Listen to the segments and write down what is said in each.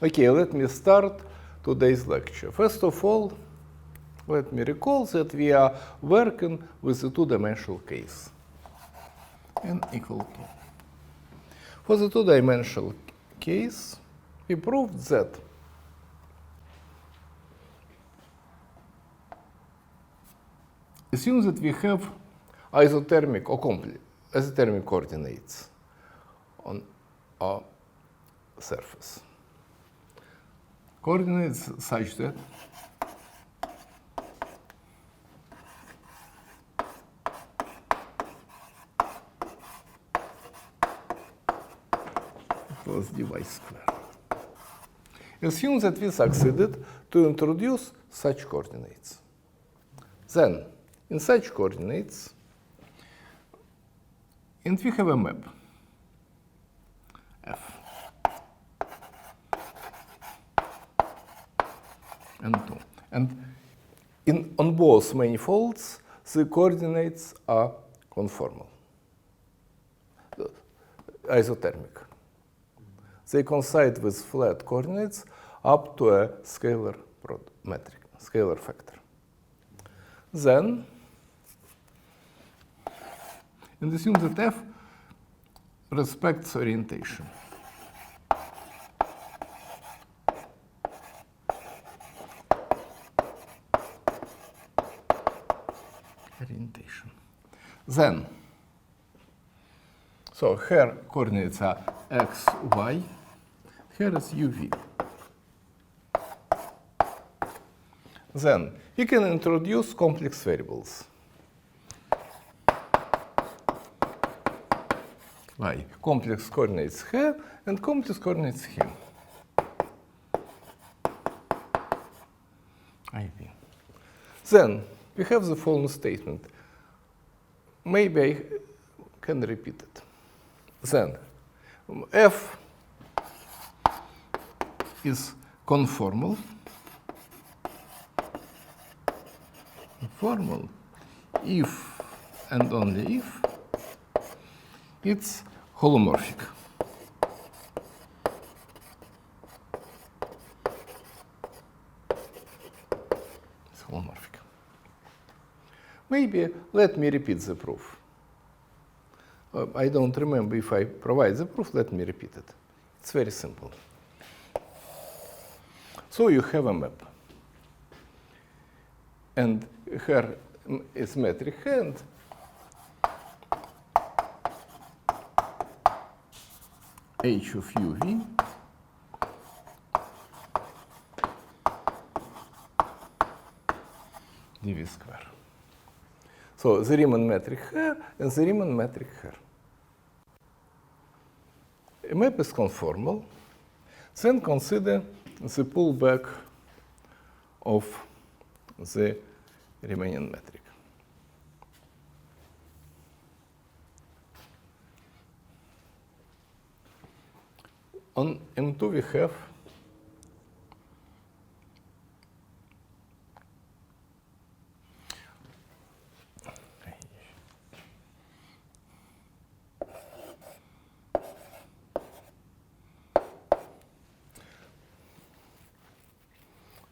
Okay, let me start today's lecture. First of all, let me recall that we are working with the two-dimensional case. N equal to. For the two-dimensional case, we proved that assume that we have isothermic or isothermic coordinates on our surface. Coordinates such that plus dy square. Assume that we succeeded to introduce such coordinates. Then, in such coordinates, and we have a map F and 2. And on both manifolds, the coordinates are conformal, isothermic. They coincide with flat coordinates up to a scalar metric, scalar factor. Then, and assume that F respects orientation. Then, so here coordinates are x, y, here is uv. Then we can introduce complex variables. Y, complex coordinates here and complex coordinates here. IV. Then we have the following statement. Maybe I can repeat it. Then F is conformal. Conformal if and only if it's holomorphic. It's holomorphic. Maybe let me repeat the proof. I don't remember if I provide the proof. Let me repeat it. It's very simple. So you have a map. And here is metric hand. H of uv dv square. So the Riemann metric here and the Riemann metric here. A map is conformal. Then consider the pullback of the Riemannian metric. On M2 we have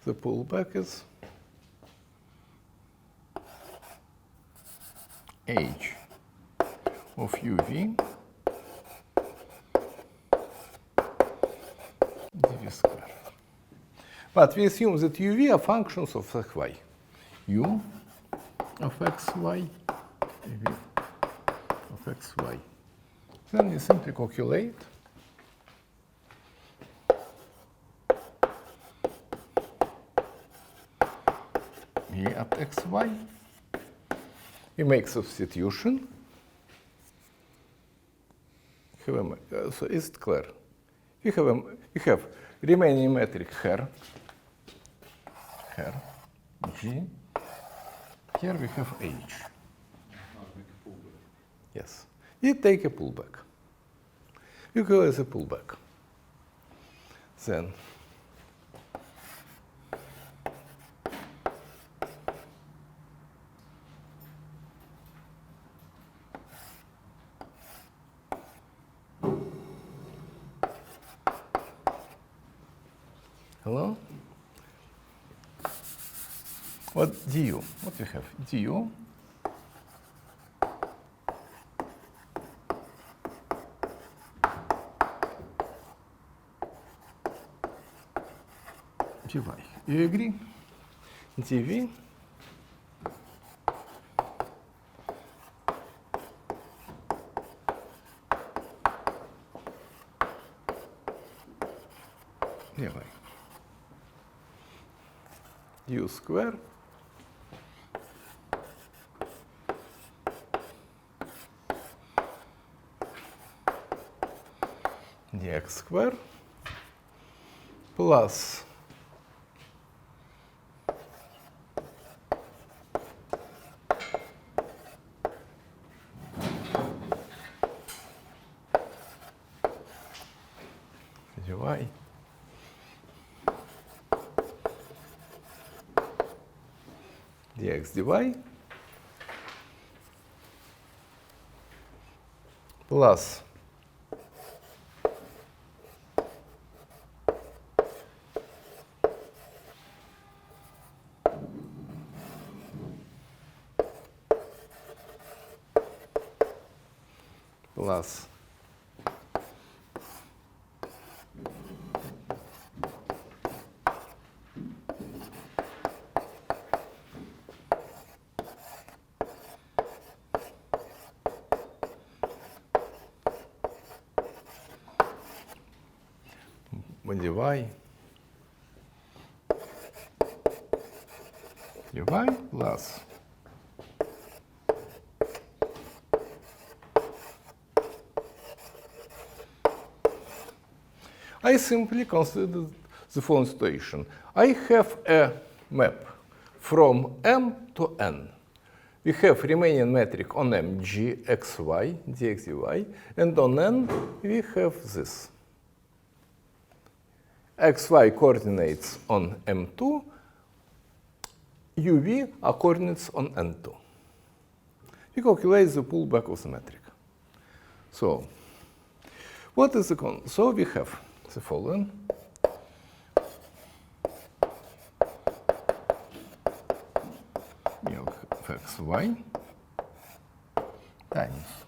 the pullback is H of uv dv square. But we assume that uv are functions of xy. U of xy, v of xy. Then we simply calculate v at xy. We make substitution. So is it clear? We have Riemannian metric here, G. Here we have H. Yes. We take a pullback. We call it a pullback. Then Hello? What du? What we have? Du dy. You agree? dv dy. U square dx square plus dy dx dy plus dy plus I simply consider the following situation. I have a map from M to N. We have Riemannian metric on M, G, X, Y, dx, dy, and on N we have this. XY coordinates on M2, UV are coordinates on N2. We calculate the pullback of the metric. So, what is the So we have the following. We have xy times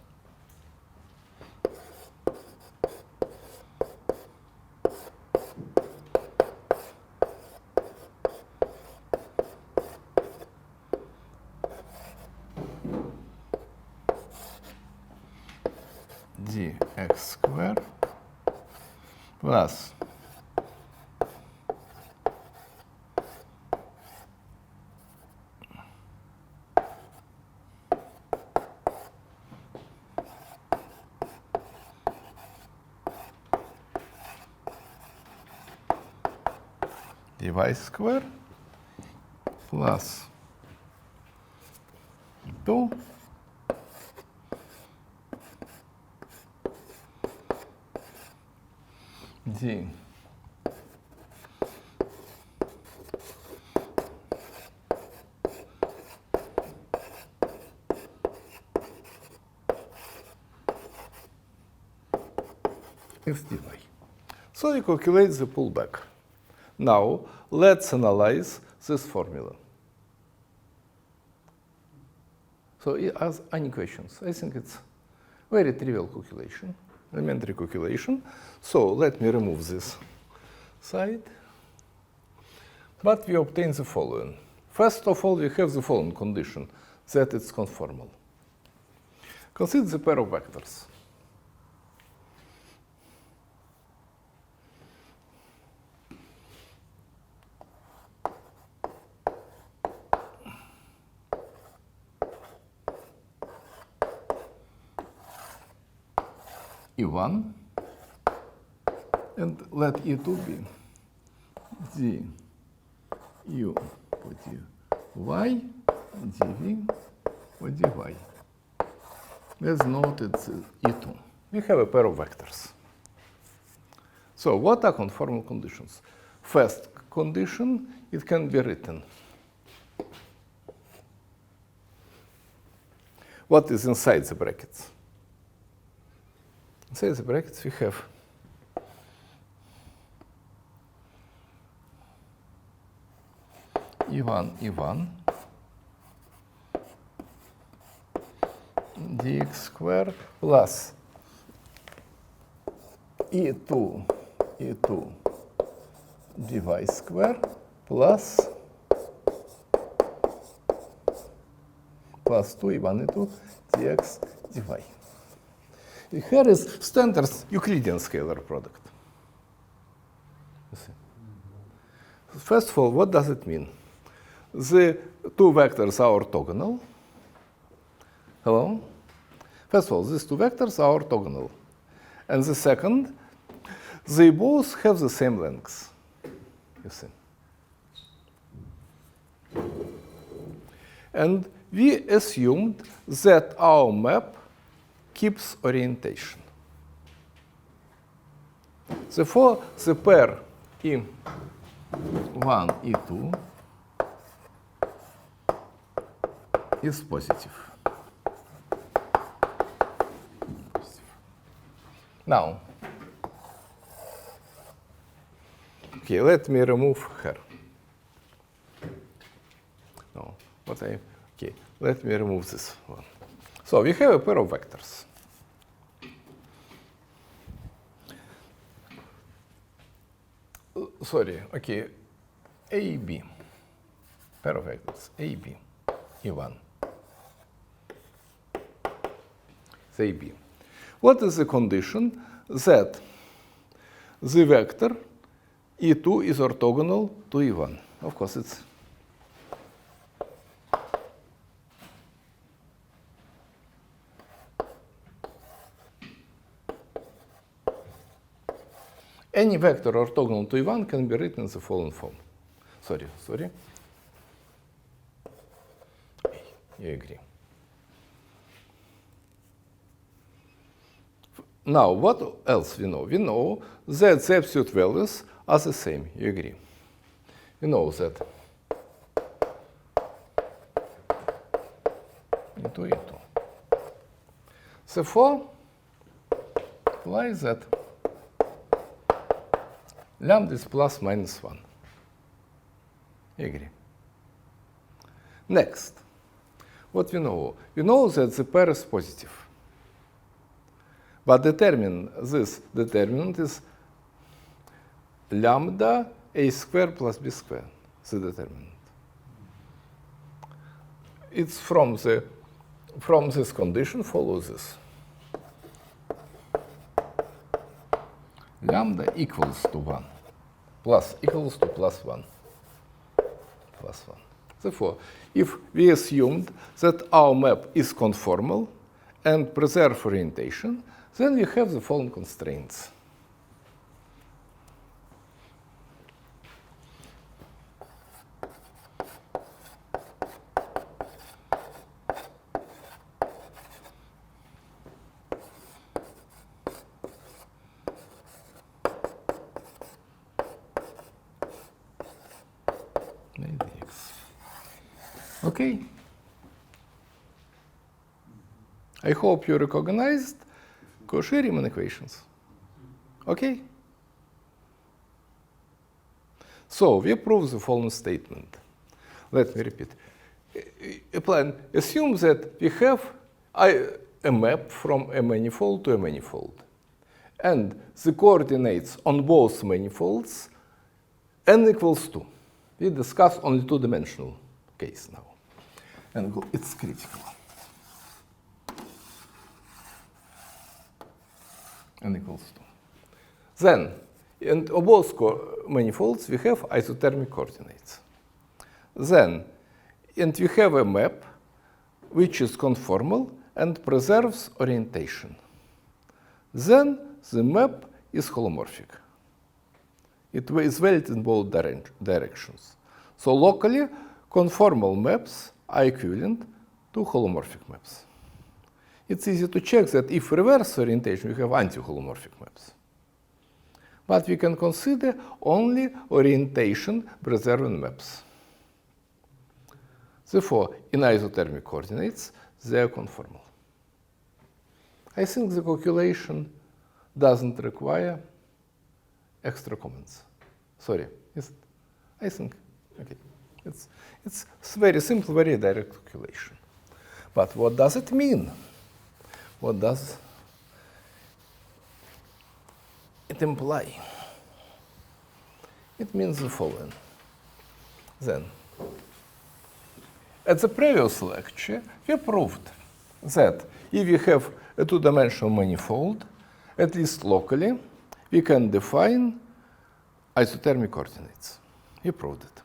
dx square plus dy square plus 2 d x dy. So we calculate the pullback. Now, let's analyze this formula. So, as any questions? I think it's very trivial calculation, elementary calculation. So, let me remove this side. But we obtain the following. First of all, we have the following condition, that it's conformal. Consider the pair of vectors. E1, and let E2 be d u по dy, dv по dy. Let's note it's E2. We have a pair of vectors. So what are conformal conditions? First condition, it can be written. What is inside the brackets? Inside the brackets we have E1, E1 dx square plus E2, E2 dy square plus 2 E1, E2 dx dy. Here is standard Euclidean scalar product. You see. First of all, what does it mean? The two vectors are orthogonal. Hello? First of all, these two vectors are orthogonal. And the second, they both have the same length. You see. And we assumed that our map keeps orientation. Therefore, the pair E1, E2 is positive. Now, okay, let me remove her. No, okay, let me remove this one. So we have a pair of vectors. Sorry, okay, A, B, pair of vectors, A, B, E1, A, B. What is the condition that the vector E2 is orthogonal to E1? Of course, it's any vector orthogonal to E1 can be written in the following form. Sorry. You agree. Now, what else we know? We know that the absolute values are the same. You agree. We know that into E2. Therefore, apply that lambda is plus minus 1. You agree. Next, what we know? We know that the pair is positive. But this determinant is lambda a squared plus b squared, the determinant. It's from this condition follows this. Lambda equals to 1, plus equals to plus 1, plus 1. Therefore, if we assumed that our map is conformal and preserve orientation, then we have the following constraints. Okay. I hope you recognized Cauchy-Riemann equations. Okay? So we prove the following statement. Let me repeat. Assume that we have a map from a manifold to a manifold. And the coordinates on both manifolds n equals 2. We discuss only two-dimensional case now. And it's critical. N equals 2. Then, in both manifolds, we have isothermic coordinates. Then, and we have a map which is conformal and preserves orientation. Then, the map is holomorphic. It is valid in both directions. So locally, conformal maps are equivalent to holomorphic maps. It's easy to check that if reverse orientation, we have anti-holomorphic maps. But we can consider only orientation-preserving maps. Therefore, in isothermic coordinates, they are conformal. I think the calculation doesn't require extra comments. Sorry, is it? I think, okay. It's very simple, very direct calculation. But what does it mean? What does it imply? It means the following. Then, at the previous lecture, we proved that if we have a two-dimensional manifold, at least locally, we can define isothermic coordinates. We proved it.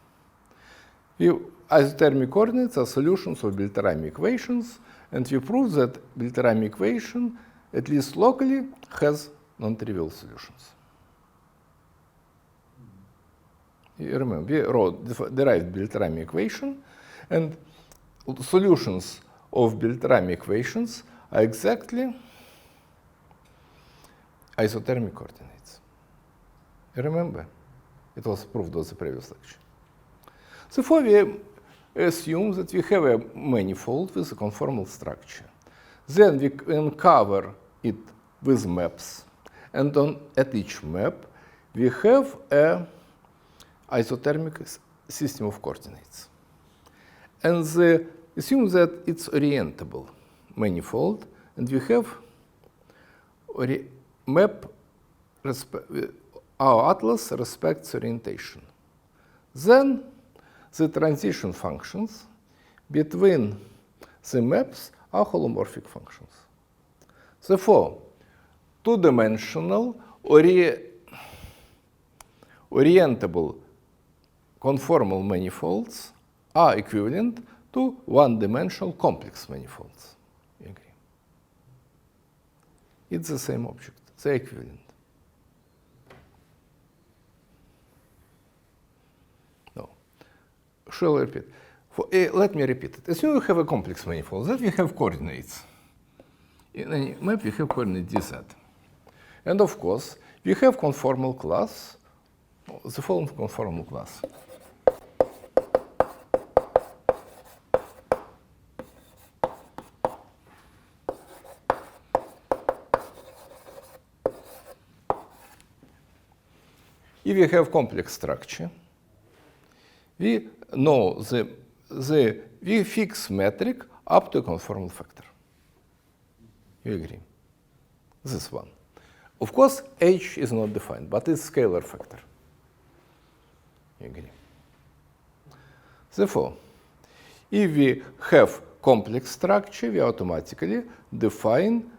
Isothermic coordinates are solutions of Beltrami equations, and we proved that Beltrami equation, at least locally, has non-trivial solutions. You remember, we derived Beltrami equation, and solutions of Beltrami equations are exactly isothermic coordinates. You remember? It was proved on the previous lecture. Therefore, we assume that we have a manifold with a conformal structure. Then we can cover it with maps, and at each map we have a isothermic system of coordinates. And assume that it's orientable manifold, and we have map, our atlas respects orientation. Then the transition functions between the maps are holomorphic functions. Therefore, two-dimensional orientable conformal manifolds are equivalent to one-dimensional complex manifolds. You agree? It's the same object. They're equivalent. No. Shall I repeat? Let me repeat it. Assume we have a complex manifold, that we have coordinates. In any map, we have coordinate dz. And of course, we have conformal class, the following conformal class. If we have complex structure, we know we fix metric up to a conformal factor. You agree? This one. Of course, h is not defined, but it's scalar factor. You agree? Therefore, if we have complex structure, we automatically define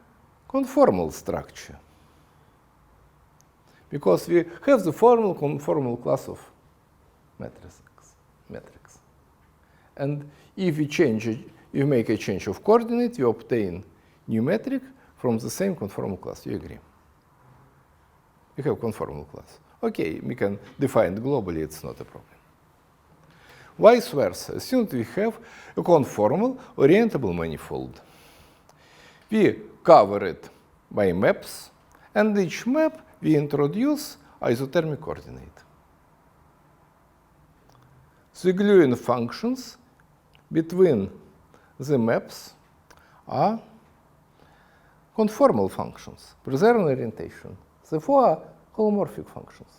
conformal structure. Because we have the conformal class of matrix. And if we change it, if we make a change of coordinate, we obtain new metric from the same conformal class. You agree? We have conformal class. Okay, we can define it globally, it's not a problem. Vice versa, assume we have a conformal orientable manifold. We cover it by maps, and each map we introduce isothermic coordinate. The gluing functions between the maps are conformal functions, preserving orientation. Therefore, are holomorphic functions.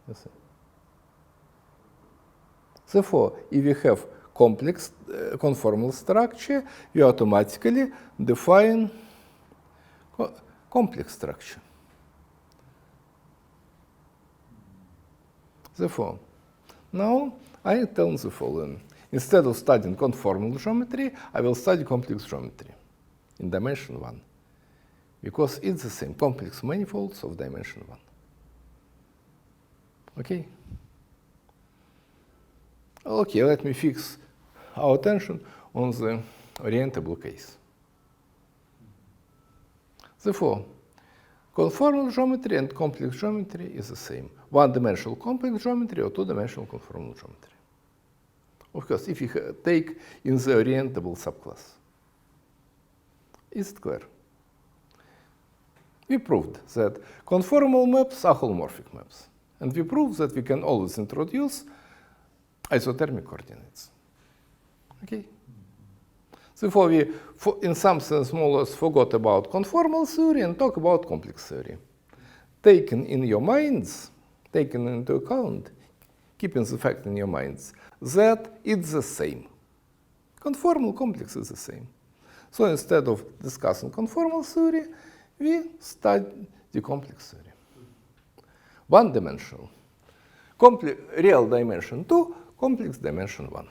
You see? Therefore, if we have complex conformal structure, we automatically define complex structure. Therefore, now I tell the following. Instead of studying conformal geometry, I will study complex geometry in dimension 1. Because it's the same complex manifolds of dimension 1. Okay? Okay, let me fix our attention on the orientable case. Therefore, conformal geometry and complex geometry is the same. One-dimensional complex geometry or two-dimensional conformal geometry. Of course, if you take in the orientable subclass. Is it clear? We proved that conformal maps are holomorphic maps. And we proved that we can always introduce isothermic coordinates. Okay? Therefore, we, in some sense, more or less forgot about conformal theory and talk about complex theory. Taken in your minds, taken into account, keeping the fact in your minds that it's the same. Conformal complex is the same. So instead of discussing conformal theory, we study complex theory. One-dimensional. Real dimension 2, complex dimension 1.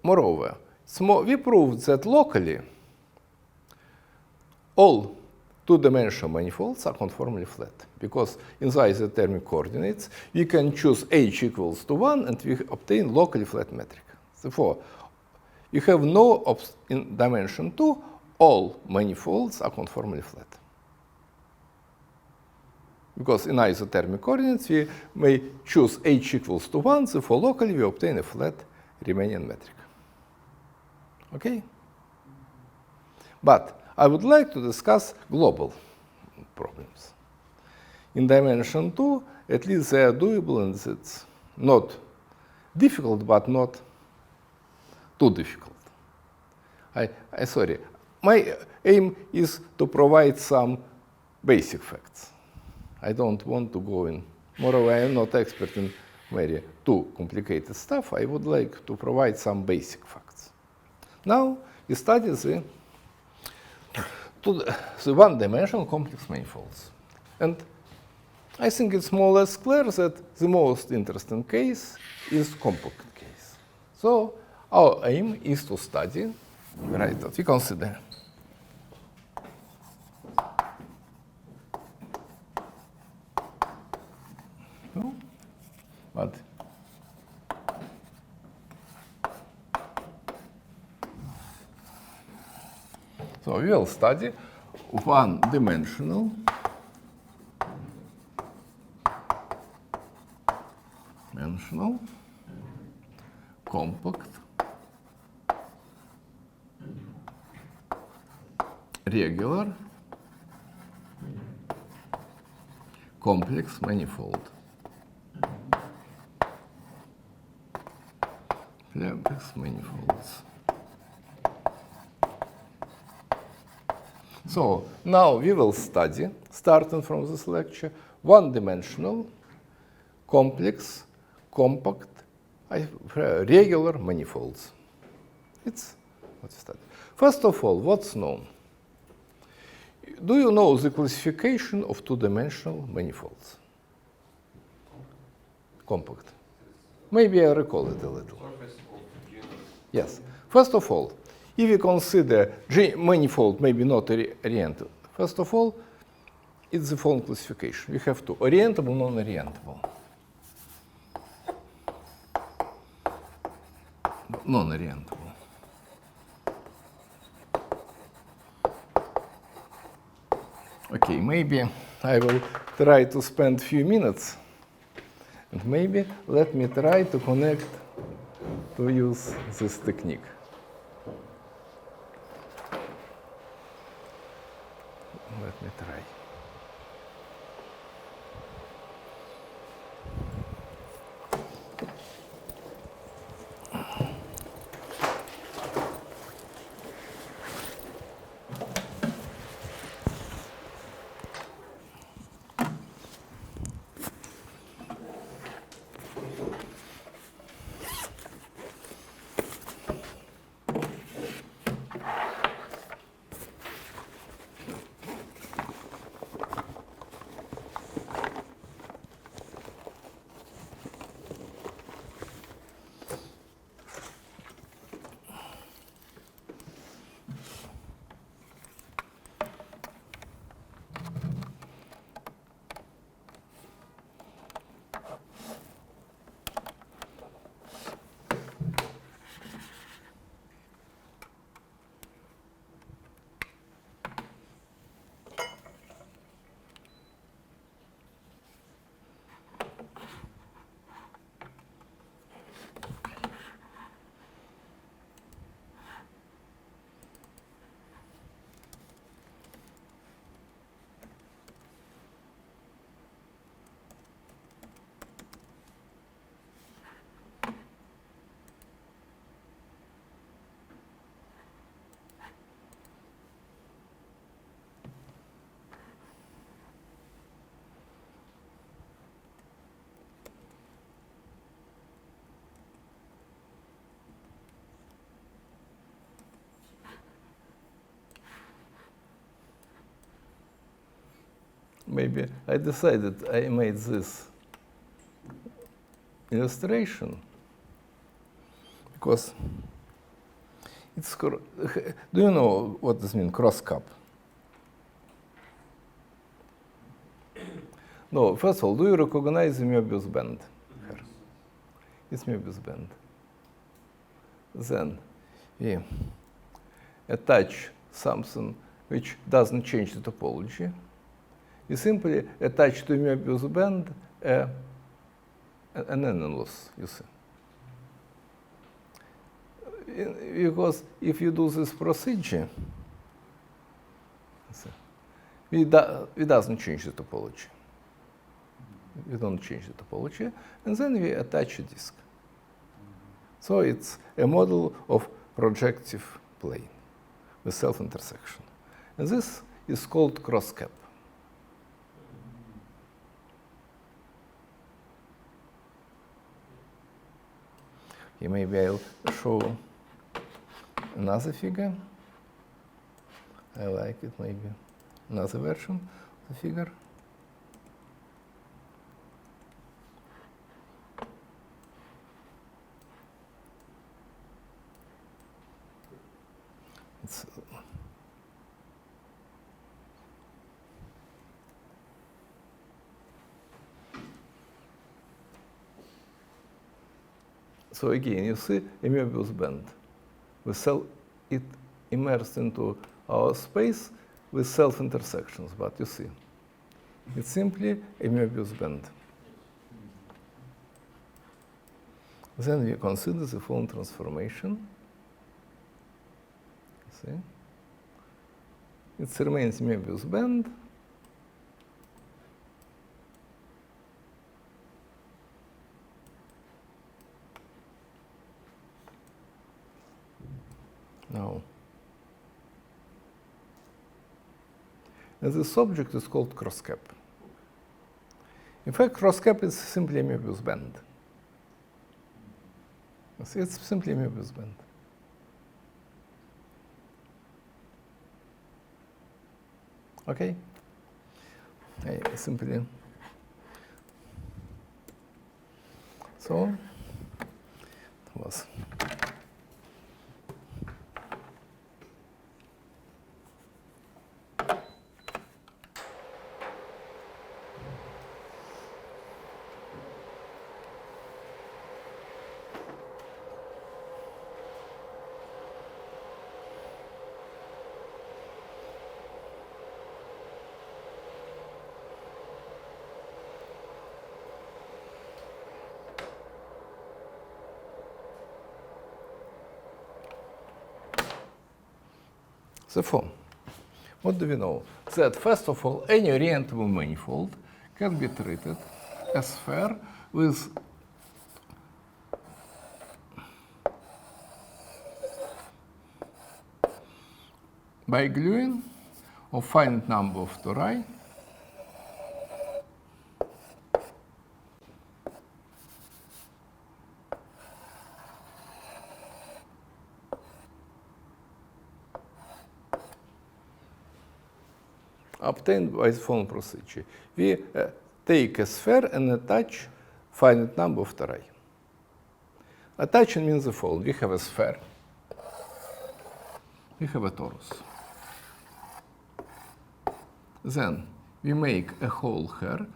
Moreover, we proved that locally all two-dimensional manifolds are conformally flat, because in the isothermic coordinates we can choose h equals to 1 and we obtain locally flat metric. Therefore, you have no in dimension 2, all manifolds are conformally flat. Because in isothermic coordinates we may choose h equals to 1, therefore locally we obtain a flat Riemannian metric. Okay? But I would like to discuss global problems. In dimension 2, at least they are doable, and it's not difficult, but not too difficult. Sorry. My aim is to provide some basic facts. I don't want to go in. Moreover, I am not expert in very too complicated stuff. I would like to provide some basic facts. Now, we study the one-dimensional complex manifolds. And I think it's more or less clear that the most interesting case is compact case. So our aim is to study, right, that we consider but so we will study one-dimensional compact regular complex manifold. Complex manifolds. So now we will study, starting from this lecture, one-dimensional complex compact regular manifolds. It's what we study. First of all, what's known? Do you know the classification of two-dimensional manifolds? Compact. Maybe I recall it a little. Yes. First of all, if you consider manifold maybe not orientable, first of all, it's the following classification. We have two: orientable, non-orientable. Non-orientable. Okay, maybe I will try to spend a few minutes, and maybe let me try to connect, to use this technique. Let me try. maybe I decided I made this illustration because it's, do you know what this means, cross cup? No, first of all, do you recognize the Möbius band here? It's Möbius band. Then we attach something which doesn't change the topology. We simply attach to Möbius band an anomalous, you see. Because if you do this procedure, it doesn't change the topology. We don't change the topology, and then we attach a disk. So it's a model of projective plane with self-intersection. And this is called cross-cap. Okay, maybe I'll show another figure. I like it, maybe another version of the figure. So again, you see a Möbius band. It immersed into our space with self-intersections, but you see, it's simply a Möbius band. Then we consider the full transformation. See? It remains Möbius band. Now, and this object is called cross-cap. In fact, cross-cap is simply a Möbius band. See, it's simply a Möbius band. Okay? I simply. So, it was. The form. What do we know? That first of all, any orientable manifold can be treated as sphere with by gluing of finite number of tori obtained by the following procedure. We take a sphere and attach finite number of tori. Attaching means the following. We have a sphere. We have a torus. Then we make a hole here.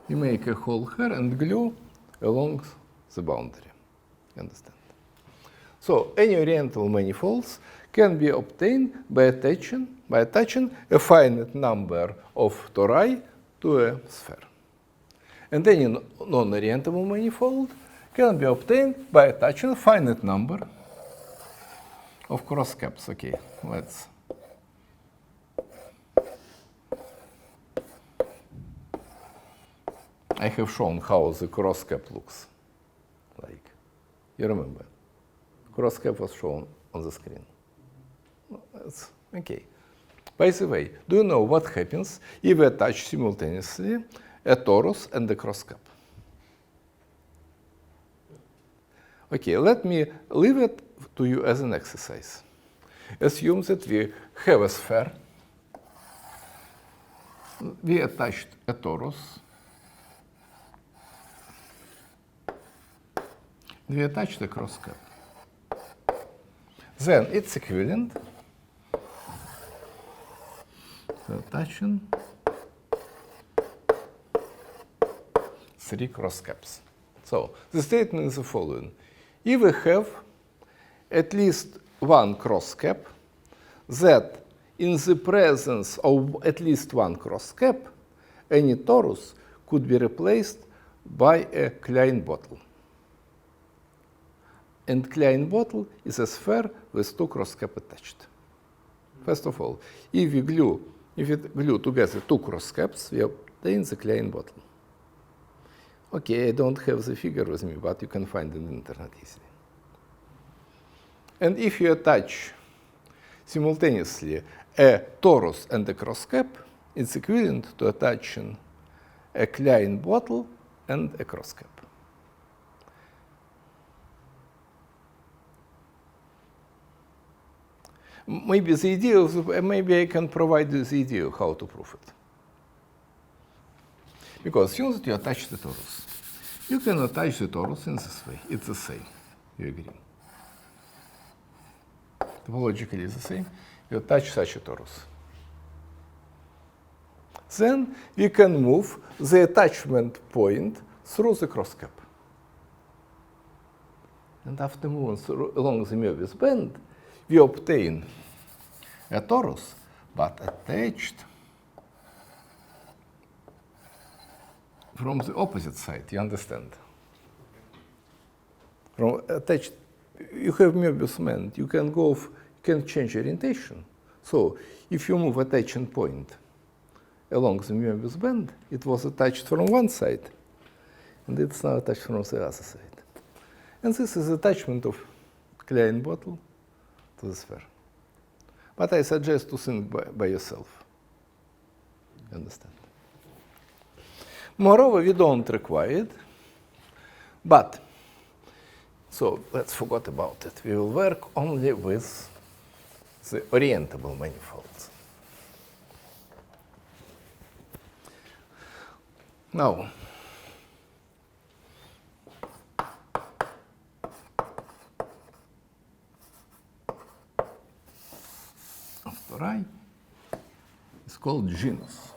We make a hole here and glue along the boundary. You understand? So any orientable manifolds can be obtained by attaching a finite number of tori to a sphere. And any non-orientable manifold can be obtained by attaching a finite number of cross caps. Okay, let's. I have shown how the cross cap looks like. You remember? Cross cap was shown on the screen. That's okay. By the way, do you know what happens if we attach simultaneously a torus and a cross cap? Okay, let me leave it to you as an exercise. Assume that we have a sphere we attached a torus. We attached a cross cap. Then it's equivalent to attaching 3 cross caps. So the statement is the following. If we have at least one cross cap, that in the presence of at least one cross cap, any torus could be replaced by a Klein bottle. And Klein bottle is a sphere with 2 cross caps attached. First of all, if we glue together 2 cross caps, we obtain the Klein bottle. Okay, I don't have the figure with me, but you can find it on the internet easily. And if you attach simultaneously a torus and a cross cap, it's equivalent to attaching a Klein bottle and a cross cap. Maybe the idea of maybe I can provide you the idea of how to prove it. Because as soon as you attach the torus, you can attach the torus in this way. It's the same. You agree? Topologically it's the same. You attach such a torus. Then we can move the attachment point through the cross cap. And after moving along the Möbius band, we obtain a torus, but attached from the opposite side, you understand? From attached, you have Möbius band, you can change orientation. So if you move attaching point along the Möbius band, it was attached from one side, and it's now attached from the other side. And this is attachment of Klein bottle to the sphere. But I suggest to think by yourself. You understand? Moreover, we don't require it. But, so let's forget about it. We will work only with the orientable manifolds. Now, I is called genus.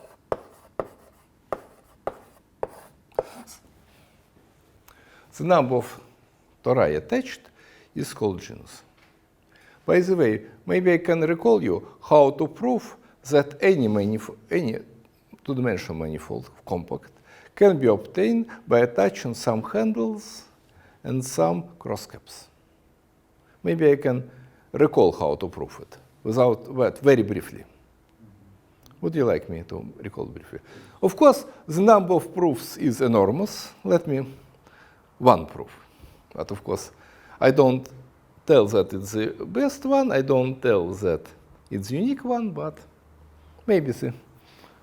The number of tori attached is called genus. By the way, maybe I can recall you how to prove that any two-dimensional manifold compact can be obtained by attaching some handles and some cross caps. Maybe I can recall how to prove it. Without that, very briefly. Would you like me to recall briefly? Of course, the number of proofs is enormous. Let me one proof. But of course, I don't tell that it's the best one. I don't tell that it's the unique one, but maybe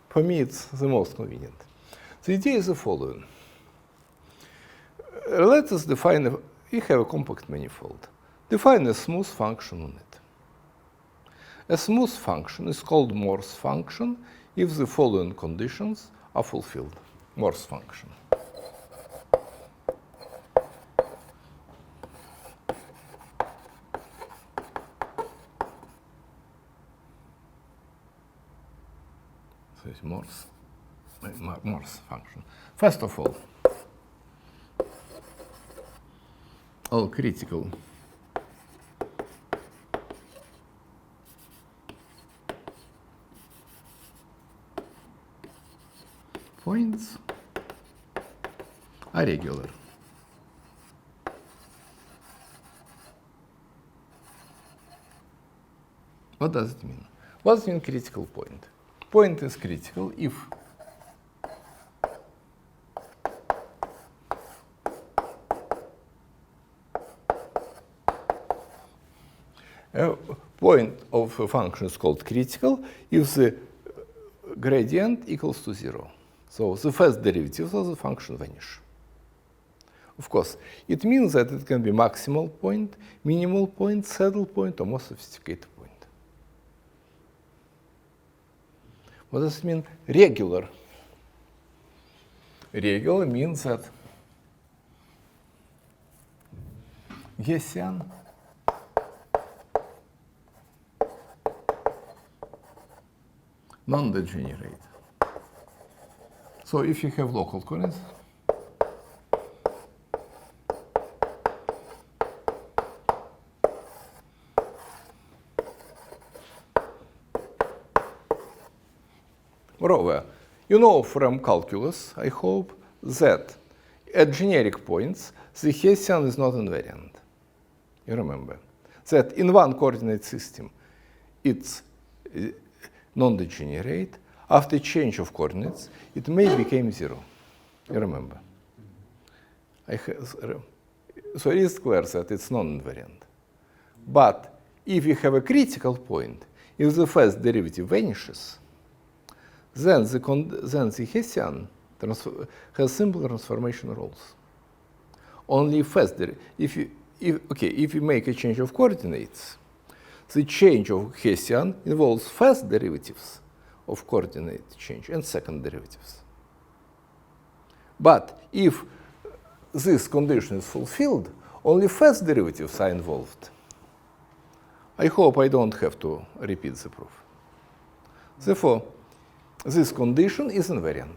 for me it's the most convenient. The idea is the following. Let us define, we have a compact manifold. Define a smooth function on it. A smooth function is called Morse function if the following conditions are fulfilled. Morse function. So it's Morse function. First of all critical points are regular. What does it mean? What does it mean critical point? Point is critical if a point of a function is called critical if the gradient equals to 0. So the first derivatives of the function vanish. Of course, it means that it can be maximal point, minimal point, saddle point, or more sophisticated point. What does it mean? Regular. Regular means that Hessian non-degenerate. So if you have local coordinates, moreover, you know from calculus, I hope, that at generic points, the Hessian is not invariant. You remember that in one coordinate system, it's non-degenerate. After change of coordinates, it may become 0. You remember? So it is clear that it's non-invariant. But if you have a critical point, if the first derivative vanishes, then the Hessian has simple transformation rules. Only if you make a change of coordinates, the change of Hessian involves first derivatives of coordinate change and second derivatives. But if this condition is fulfilled, only first derivatives are involved. I hope I don't have to repeat the proof. Therefore, this condition is invariant.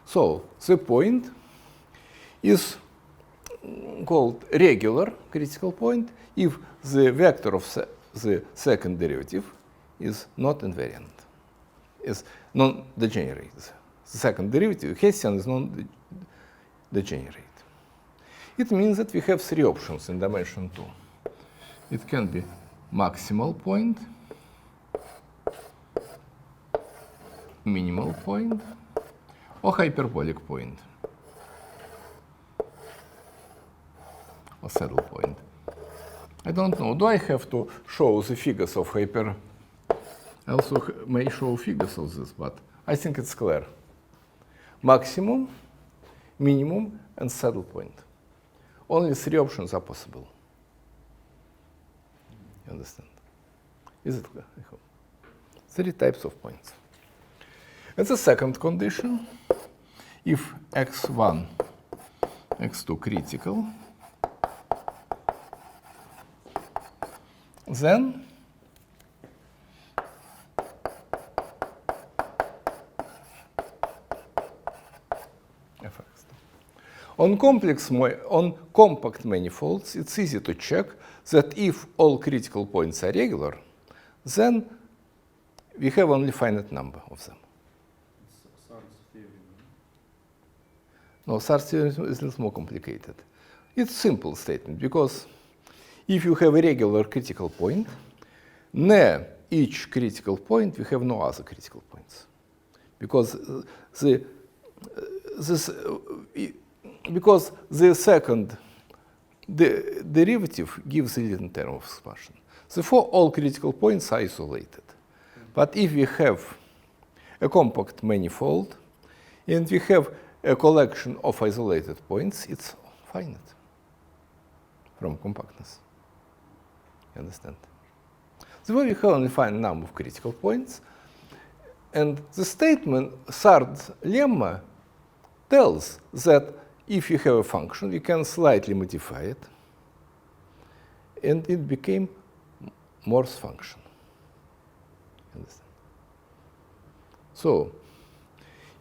So the point is called regular critical point if the vector of the second derivative is not invariant, is non-degenerate. The second derivative, Hessian, is non-degenerate. It means that we have three options in dimension 2. It can be maximal point, minimal point, or hyperbolic point, or saddle point. I don't know. Do I have to show the figures of hyper? I also may show figures of this, but I think it's clear. Maximum, minimum, and saddle point. Only three options are possible. You understand? Is it clear? I hope. Three types of points. And the second condition, if x1, x2 critical, then on compact manifolds, it's easy to check that if all critical points are regular, then we have only finite number of them. No, Sar's theorem is a little more complicated. It's a simple statement, because if you have a regular critical point, near each critical point, we have no other critical points. Because the second derivative gives the leading term of expansion. Therefore, all critical points are isolated. But if we have a compact manifold, and we have a collection of isolated points, it's finite from compactness. You understand? Therefore, we have only finite number of critical points. And the statement, Sar's lemma, tells that if you have a function, you can slightly modify it, and it became Morse function. You understand? So,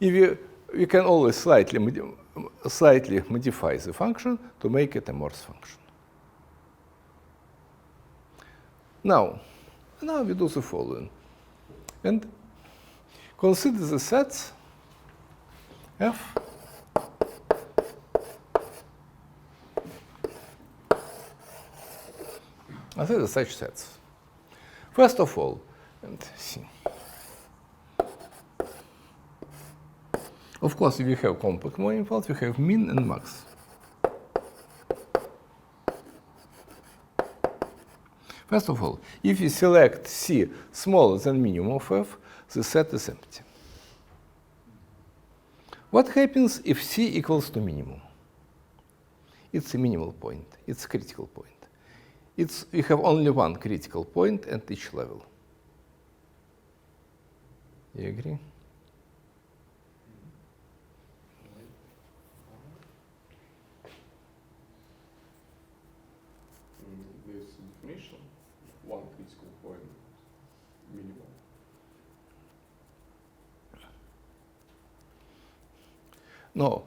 if you can always slightly modify the function to make it a Morse function. Now we do the following. And consider the sets F and these are such sets. First of all, and see. Of course, if you have compact manifolds, you have min and max. First of all, if you select C smaller than minimum of F, the set is empty. What happens if C equals to minimum? It's a minimal point. It's a critical point. We have only one critical point at each level. You agree? This definition, one critical point minimum. No,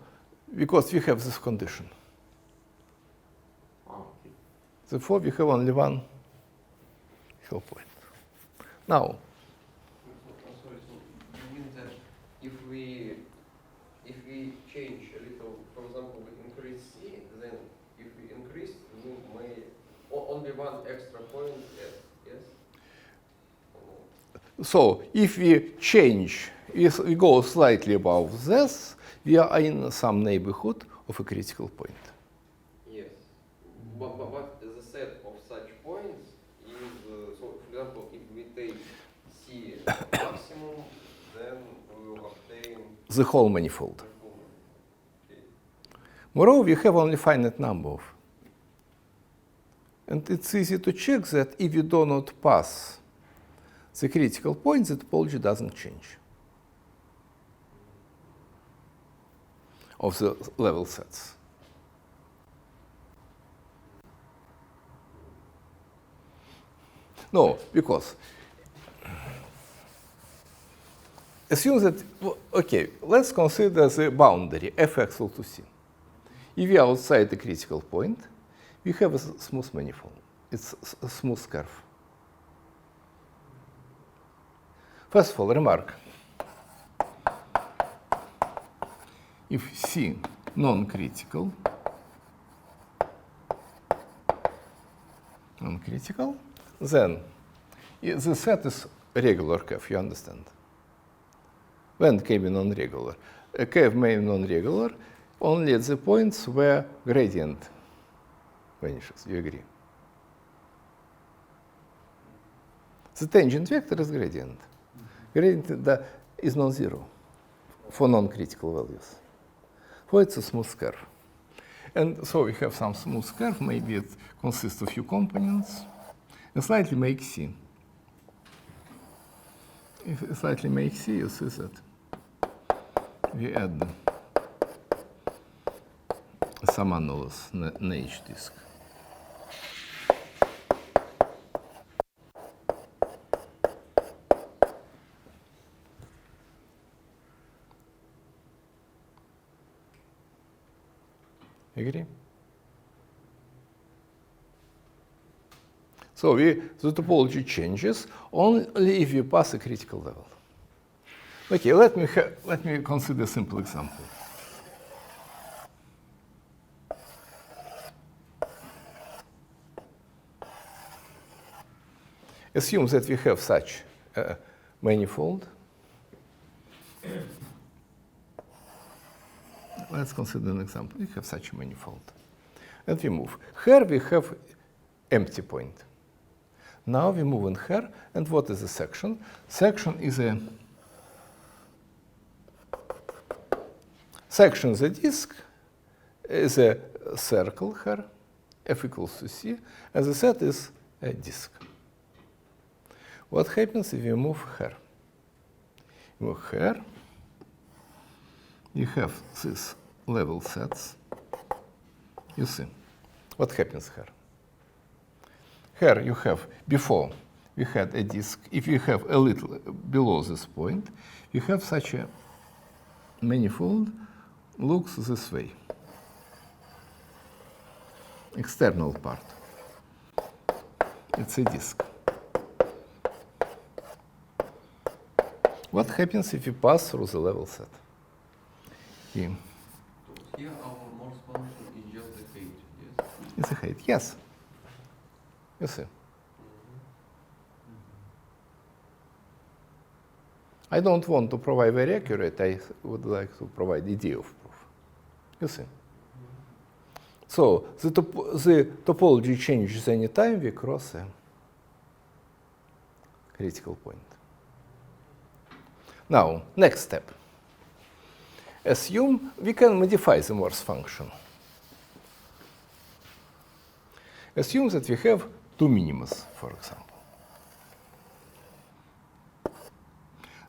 because we have this condition. Okay. Therefore, we have only one critical point. Now, Sorry, so you mean that if we change a little, for example, we increase C, then if we increase, we may only one extra point, yes? so if we change, if we go slightly above this, we are in some neighborhood of a critical point. Yes. But the set of such points is, so for example, if we take C maximum, then we will obtain The whole manifold. the full. Okay. Moreover, we have only finite number of. And it's easy to check that if you do not pass the critical point, the topology doesn't change of the level sets. No, because assume that, okay, let's consider the boundary f equal to c. If we are outside the critical point, we have a smooth manifold. It's a smooth curve. First of all, remark. If C non-critical, then the set is regular curve, you understand? When K be non-regular? A curve may be non-regular only at the points where gradient vanishes, you agree? The tangent vector is gradient. Gradient is non-zero for non-critical values. So it's a smooth curve. And so we have some smooth curve, maybe it consists of few components, and slightly make C. If you slightly make C, you see that we add some annulus in H disk. Agree? So the topology changes only if you pass a critical level. Okay, let me consider a simple example. Assume that we have such a manifold. Let's consider an example. We have such a manifold. And we move. Here we have empty point. Now we move in here, and what is a section? Section is a disk is a circle here, f equals to c, and the set is a disk. What happens if you move here? Move here. You have these level sets. You see what happens here. Here you have, before we had a disk. If you have a little below this point, you have such a manifold looks this way. External part. It's a disk. What happens if you pass through the level set? Here our Morse function is just the height, yes? It's a height, yes. You see. I don't want to provide very accurate, I would like to provide idea of proof. You see. So the topology changes any time we cross a critical point. Now, next step. Assume we can modify the Morse function. Assume that we have two minimas, for example.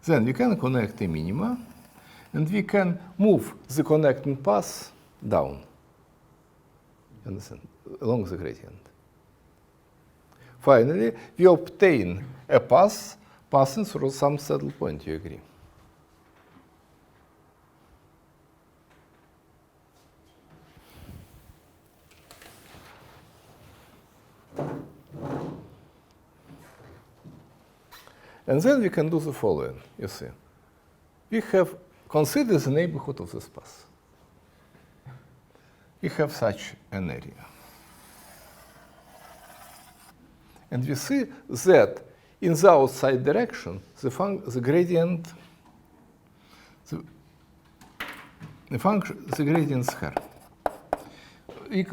Then we can connect the minima, and we can move the connecting path down. Understand? Along the gradient. Finally, we obtain a path passing through some saddle point. You agree? And then we can do the following, you see. We have considered the neighborhood of this path. We have such an area. And we see that in the outside direction, the gradient, the gradient is here.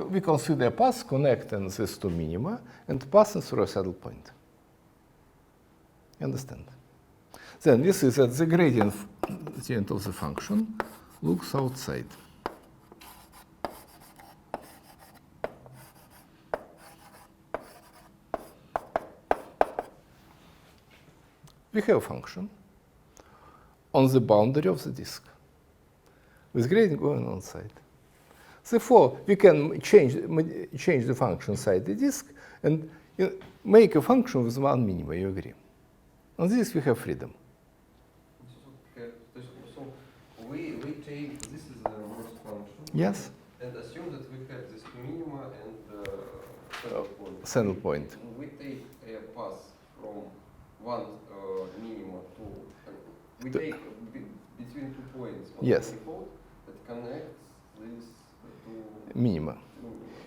We consider a path connecting these two minima and passing through a saddle point. You understand? Then we see that the gradient of the function looks outside. We have a function on the boundary of the disk with gradient going outside. Therefore, we can change the function inside the disk and make a function with one minima, you agree? On this we have freedom. So we take, this is the Morse function. Yes. And assume that we have this minima and saddle point. Saddle point. We take a path from one minima to, we take between 2 points on Yes. the manifold that connects this to Minima.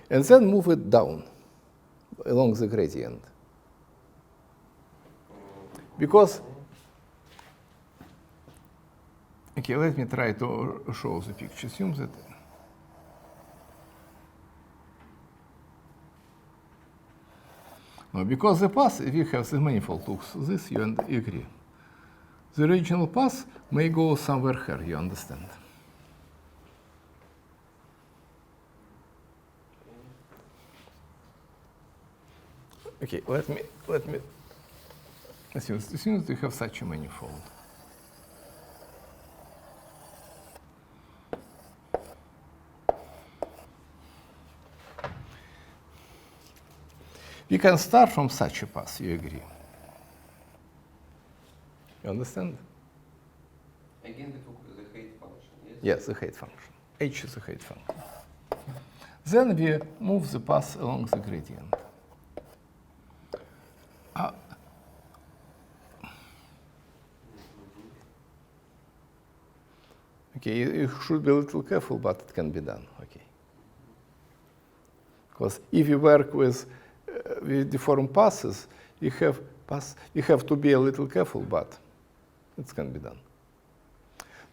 And then move it down along the gradient. Because, okay, let me try to show the picture. Assume that no, because the path, if you have the manifold looks this, you agree. The original path may go somewhere here, you understand. Okay, let me assume that you have such a manifold. We can start from such a path, you agree? You understand? again we took the height function, yes? Yes, the height function. H is the height function. Then we move the path along the gradient. Okay, you should be a little careful, but it can be done. Okay, because if you work with deformed passes, you have to be a little careful, but it can be done.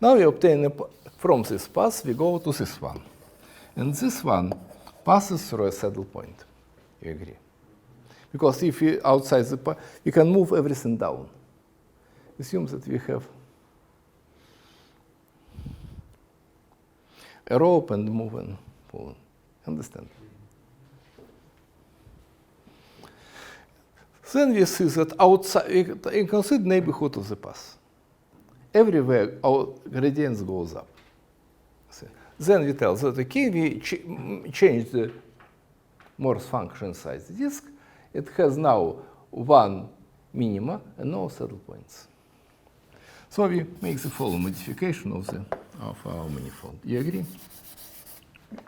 Now we obtain from this path, we go to this one, and this one passes through a saddle point. You agree? Because if you outside the path, you can move everything down. Assume that we have a rope and move and pull. Understand? Then we see that outside, you consider neighborhood of the path. Everywhere our gradients goes up. See. Then we tell that okay, we change the Morse function inside the disk. It has now one minima and no saddle points. So we make the following modification of our manifold. You agree?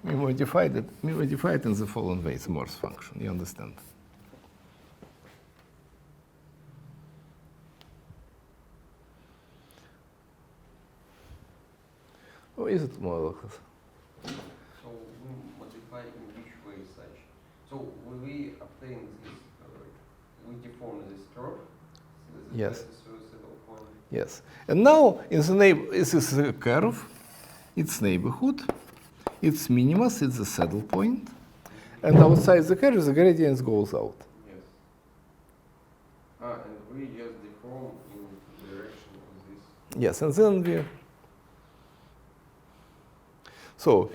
We modified it in the following way, the Morse function. You understand? Or is it more or less? So we modify in which way such? So will we obtain this, we deform this curve? So Yes. saddle point. Yes. And now in the this is a curve, its neighborhood, its minimus, it's the saddle point, and outside the curve the gradient goes out. Yes. And we just deform in the direction of this. Yes, and then we so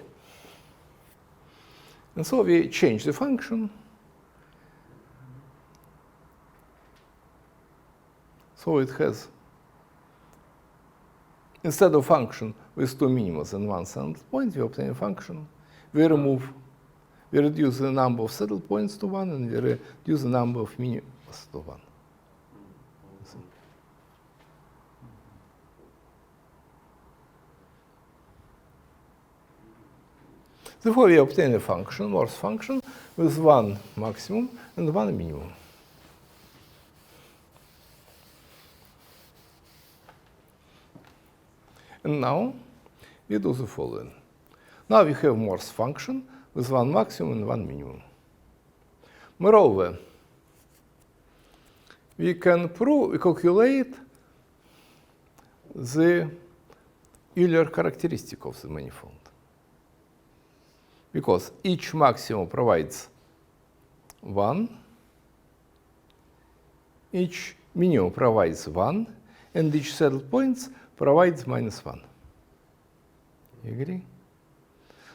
we change the function. So it has Instead of function with two minimums and one saddle point, we obtain a function. We reduce the number of saddle points to 1, and we reduce the number of minimums to 1. Therefore, we obtain a function, Morse function, with one maximum and one minimum. And now we do the following. Now we have Morse function with one maximum and one minimum. Moreover, we can calculate the Euler characteristic of the manifold. Because each maximum provides 1, each minimum provides 1, and each saddle point provides -1. You agree?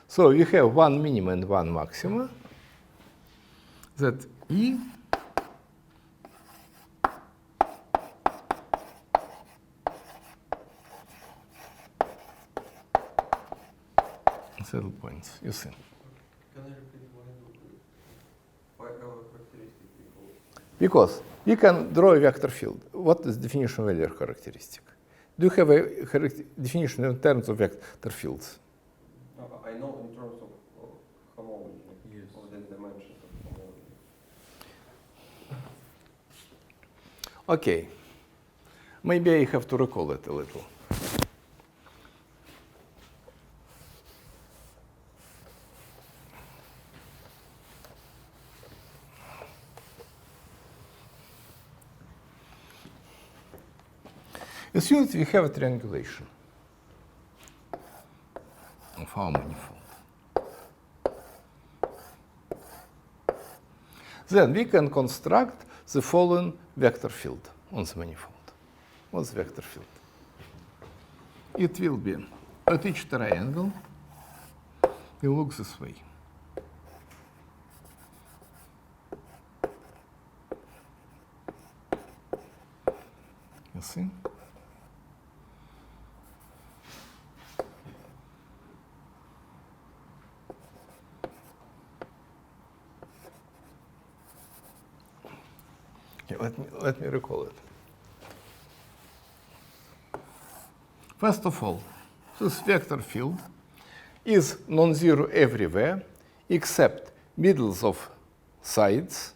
So you have one minimum and one maximum, that E saddle points, you see. Can I repeat why our characteristic equal? Because you can draw a vector field. What is definition of Euler characteristic? Do you have a definition in terms of vector fields? I know in terms of homology, of the dimensions of homology. Okay. Maybe I have to recall it a little. Assume that we have a triangulation of our manifold. Then we can construct the following vector field on the manifold. What's the vector field? It will be at each triangle, it looks this way. You see? Let me recall it. First of all, this vector field is non-zero everywhere except middles of sides,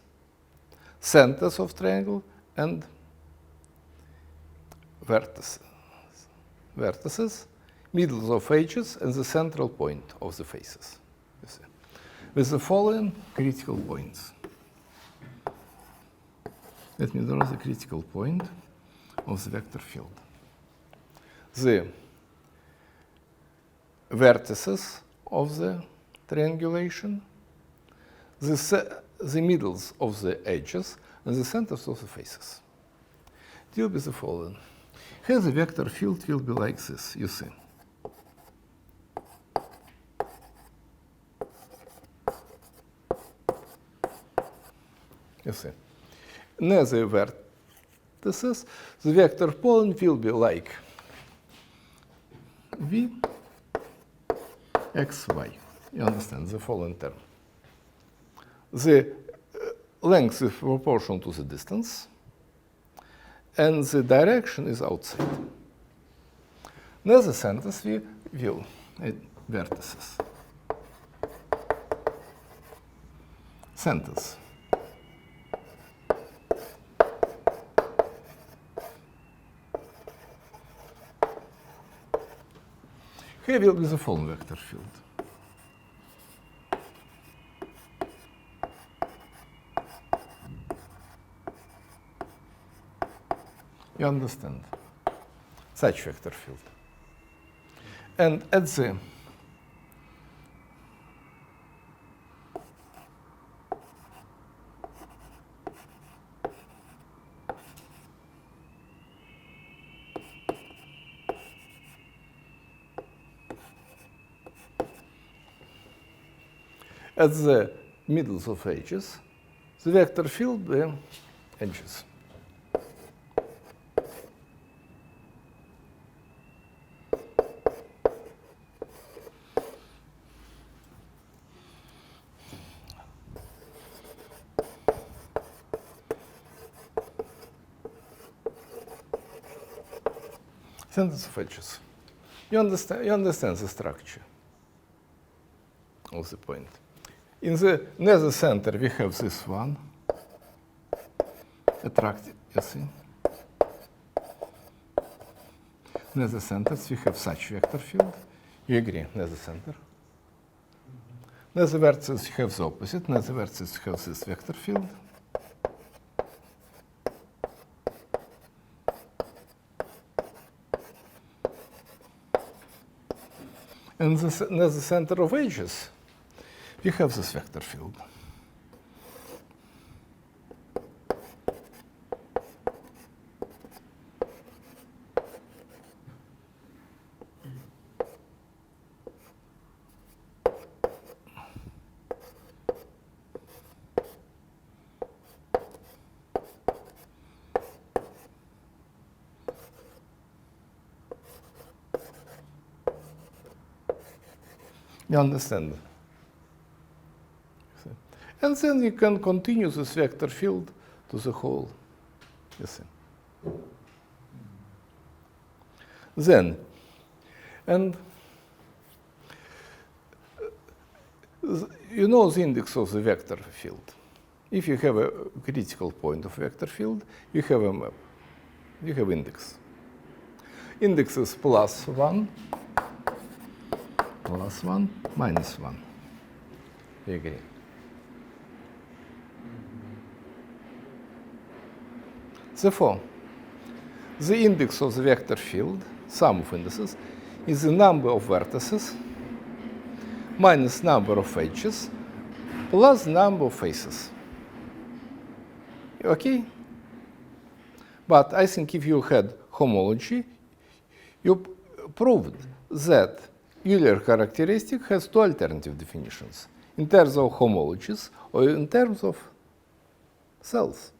centers of triangle, and vertices, middles of edges, and the central point of the faces. You see. With the following critical points. Let me draw the critical point of the vector field. The vertices of the triangulation, the middles of the edges, and the centers of the faces. It will be the following. Here the vector field will be like this, you see. You see. Near the vertices, the vector point will be like V, X, Y. You understand the following term. The length is proportional to the distance, and the direction is outside. Near the centers, we will add vertices. Centers. Here will be the following vector field. You understand? Such vector field. And at the middles of edges, the vector field the edges. Sentence of edges. You understand the structure of the point. In the nether center, we have this one, attractive, you see. Nether centers, we have such vector field. You agree, nether center. Nether vertices, you have the opposite. Nether vertices have this vector field. And the nether center of edges, we have this vector field. You understand? And then you can continue this vector field to the whole. You see. Then, and you know the index of the vector field. If you have a critical point of vector field, you have a map. You have index. Index is +1, +1, -1. You agree? Therefore, the index of the vector field, sum of indices, is the number of vertices minus number of edges plus number of faces. Okay? But I think if you had homology, you proved that Euler characteristic has two alternative definitions, in terms of homologies or in terms of cells.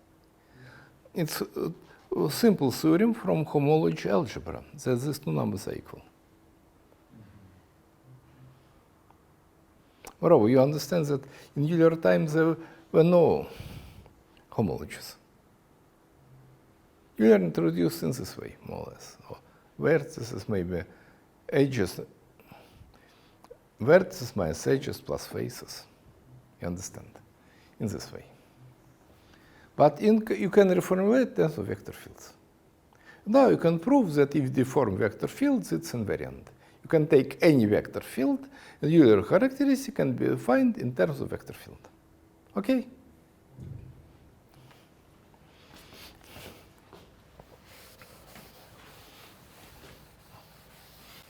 It's a simple theorem from homology algebra that these two numbers are equal. Moreover, you understand that in Euler times there were no homologies. Euler introduced in this way, more or less. Vertices maybe edges, vertices minus edges plus faces. You understand? In this way. But you can reformulate terms of vector fields. Now you can prove that if you deform vector fields, it's invariant. You can take any vector field, and Euler characteristic can be defined in terms of vector field. Okay?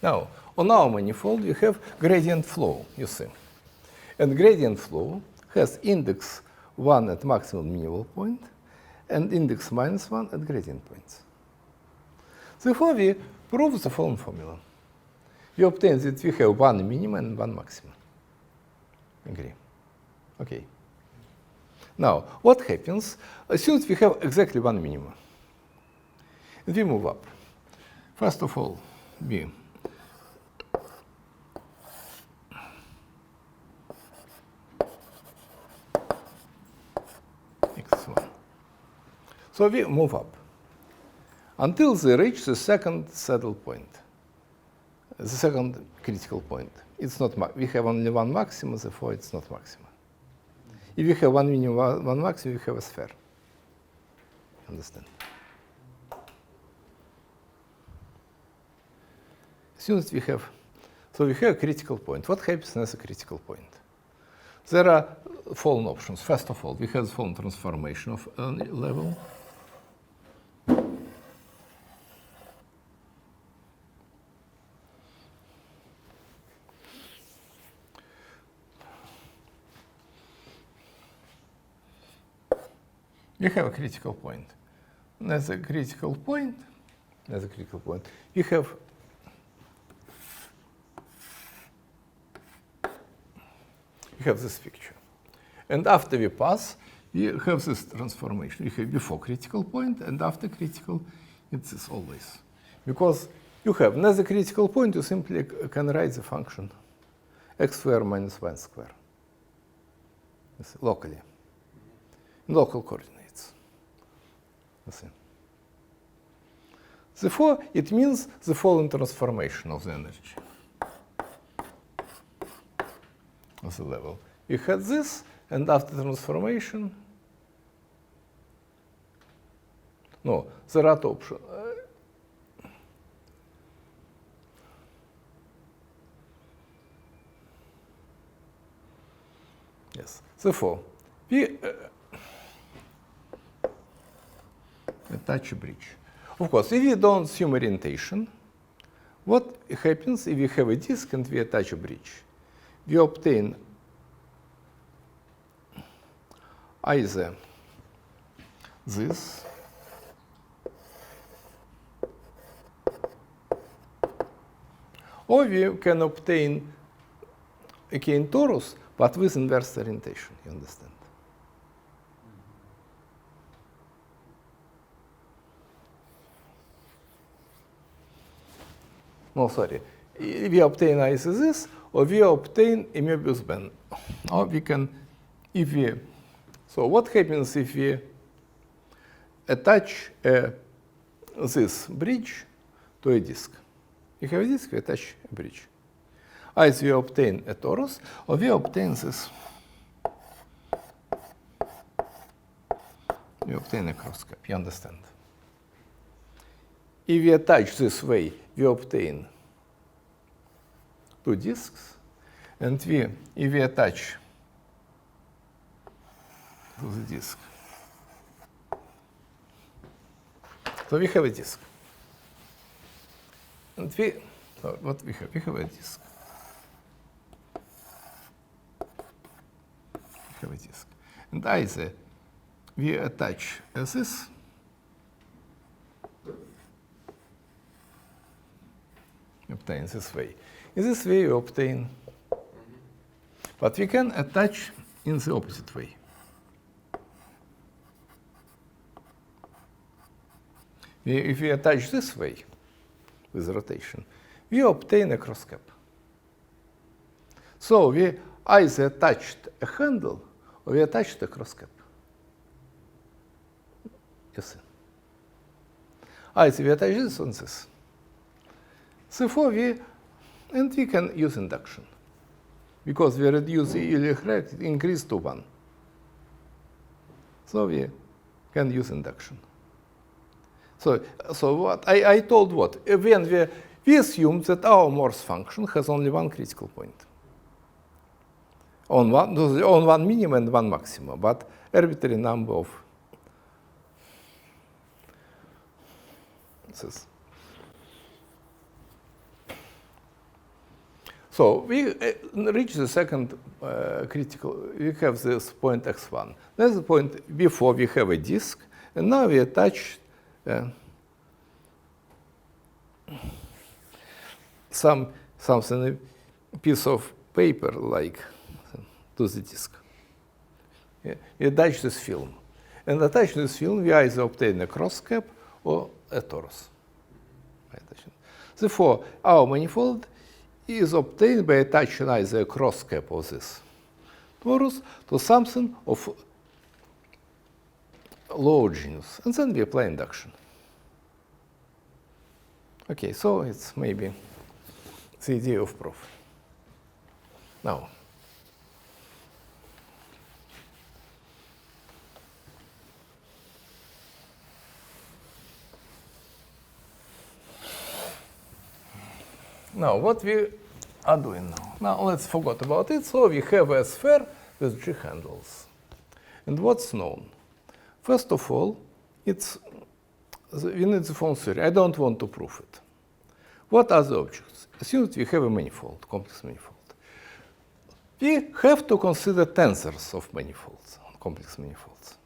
Now, on our manifold, you have gradient flow, you see. And gradient flow has index 1 at maximum minimal point and index -1 at gradient points. Therefore, we prove the following formula. We obtain that we have one minimum and one maximum. Agree? Okay. Now, what happens? Assume we have exactly one minimum. And we move up. First of all, we x1. So we move up until they reach the second saddle point, the second critical point. It's not we have only one maximum, therefore it's not maximum. If you have one minimum, one maximum, you have a sphere. Understand? As soon as we have, so we have a critical point. What happens as a critical point? There are following options. First of all, we have the following transformation of a level. You have a critical point. And as a critical point, you have this picture. And after we pass, we have this transformation. You have before critical point and after critical, it's this always. Because you have another critical point, you simply can write the function x squared minus y squared. Locally, in local coordinates. You see. Therefore, it means the following transformation of the energy of the level. We had this, and after transformation, no, there are two options. Yes. Therefore, we attach a bridge. Of course, if we don't assume orientation, what happens if we have a disk and we attach a bridge? We obtain either this or we can obtain again torus, but with inverse orientation, you understand? No, sorry. We obtain either this, or we obtain a Möbius band. Or we can, if we, so what happens if we attach this bridge to a disk? You have a disk, we attach a bridge. Either we obtain a torus, or we obtain this. We obtain a cross cap, you understand? If we attach this way, we obtain two disks, and if we attach to the disk, so we have a disk. And what we have? We have a disk. We have a disk. And either we attach this, obtain this way. In this way, we obtain, but we can attach in the opposite way. If we attach this way with rotation, we obtain a cross cap. So we either attached a handle or we attached a cross cap. You see? Either we attach this on this. Therefore, we can use induction, because we reduce the Illich increase to 1. So we can use induction. So what I told what? When we assume that our Morse function has only one critical point. On one minimum and one maximum, but arbitrary number of this. So we reach the second critical. We have this point x1. That's the point before we have a disk, and now we attach something, a piece of paper like to the disk. Yeah. We attach this film, and attach this film, we either obtain a cross cap or a torus. Therefore, our manifold is obtained by attaching either a cross cap of this torus to something of low genus, and then we apply induction. Okay, so it's maybe the idea of proof. Now, what we are doing now? Now, let's forget about it. So we have a sphere with G handles. And what's known? First of all, we need the form theory. I don't want to prove it. What are the objects? Assume that we have a manifold, complex manifold. We have to consider tensors of manifolds, complex manifolds.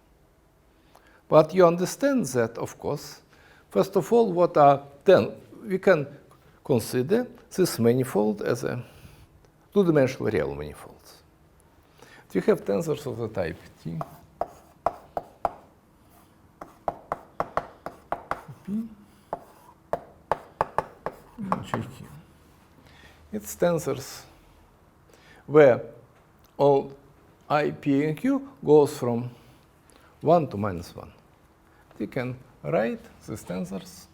But you understand that, of course, first of all, we can consider this manifold as a two-dimensional real manifolds. We have tensors of the type T, P, and JQ. It's tensors where all I, P, and Q goes from 1 to -1. We can write these tensors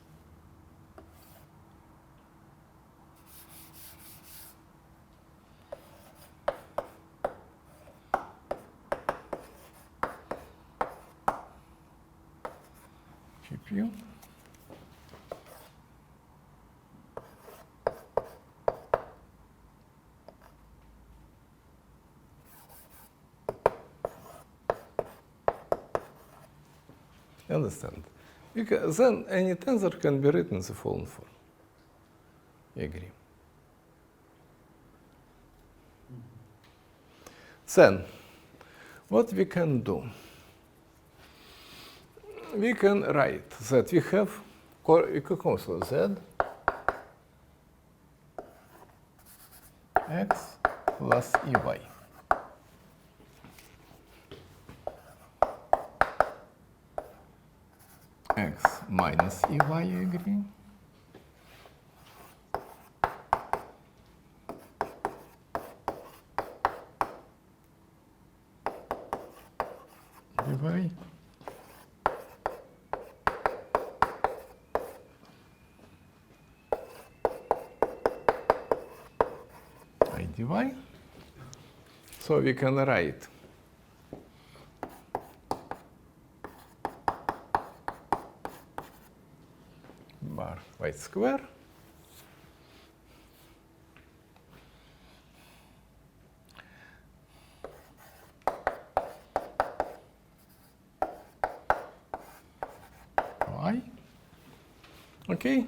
view. You understand? Then any tensor can be written in the following form. You agree? Then, what we can do? We can write that we have also z x plus ey. X minus ey, you agree? Dy. I dy. So we can write bar y square y. Okay.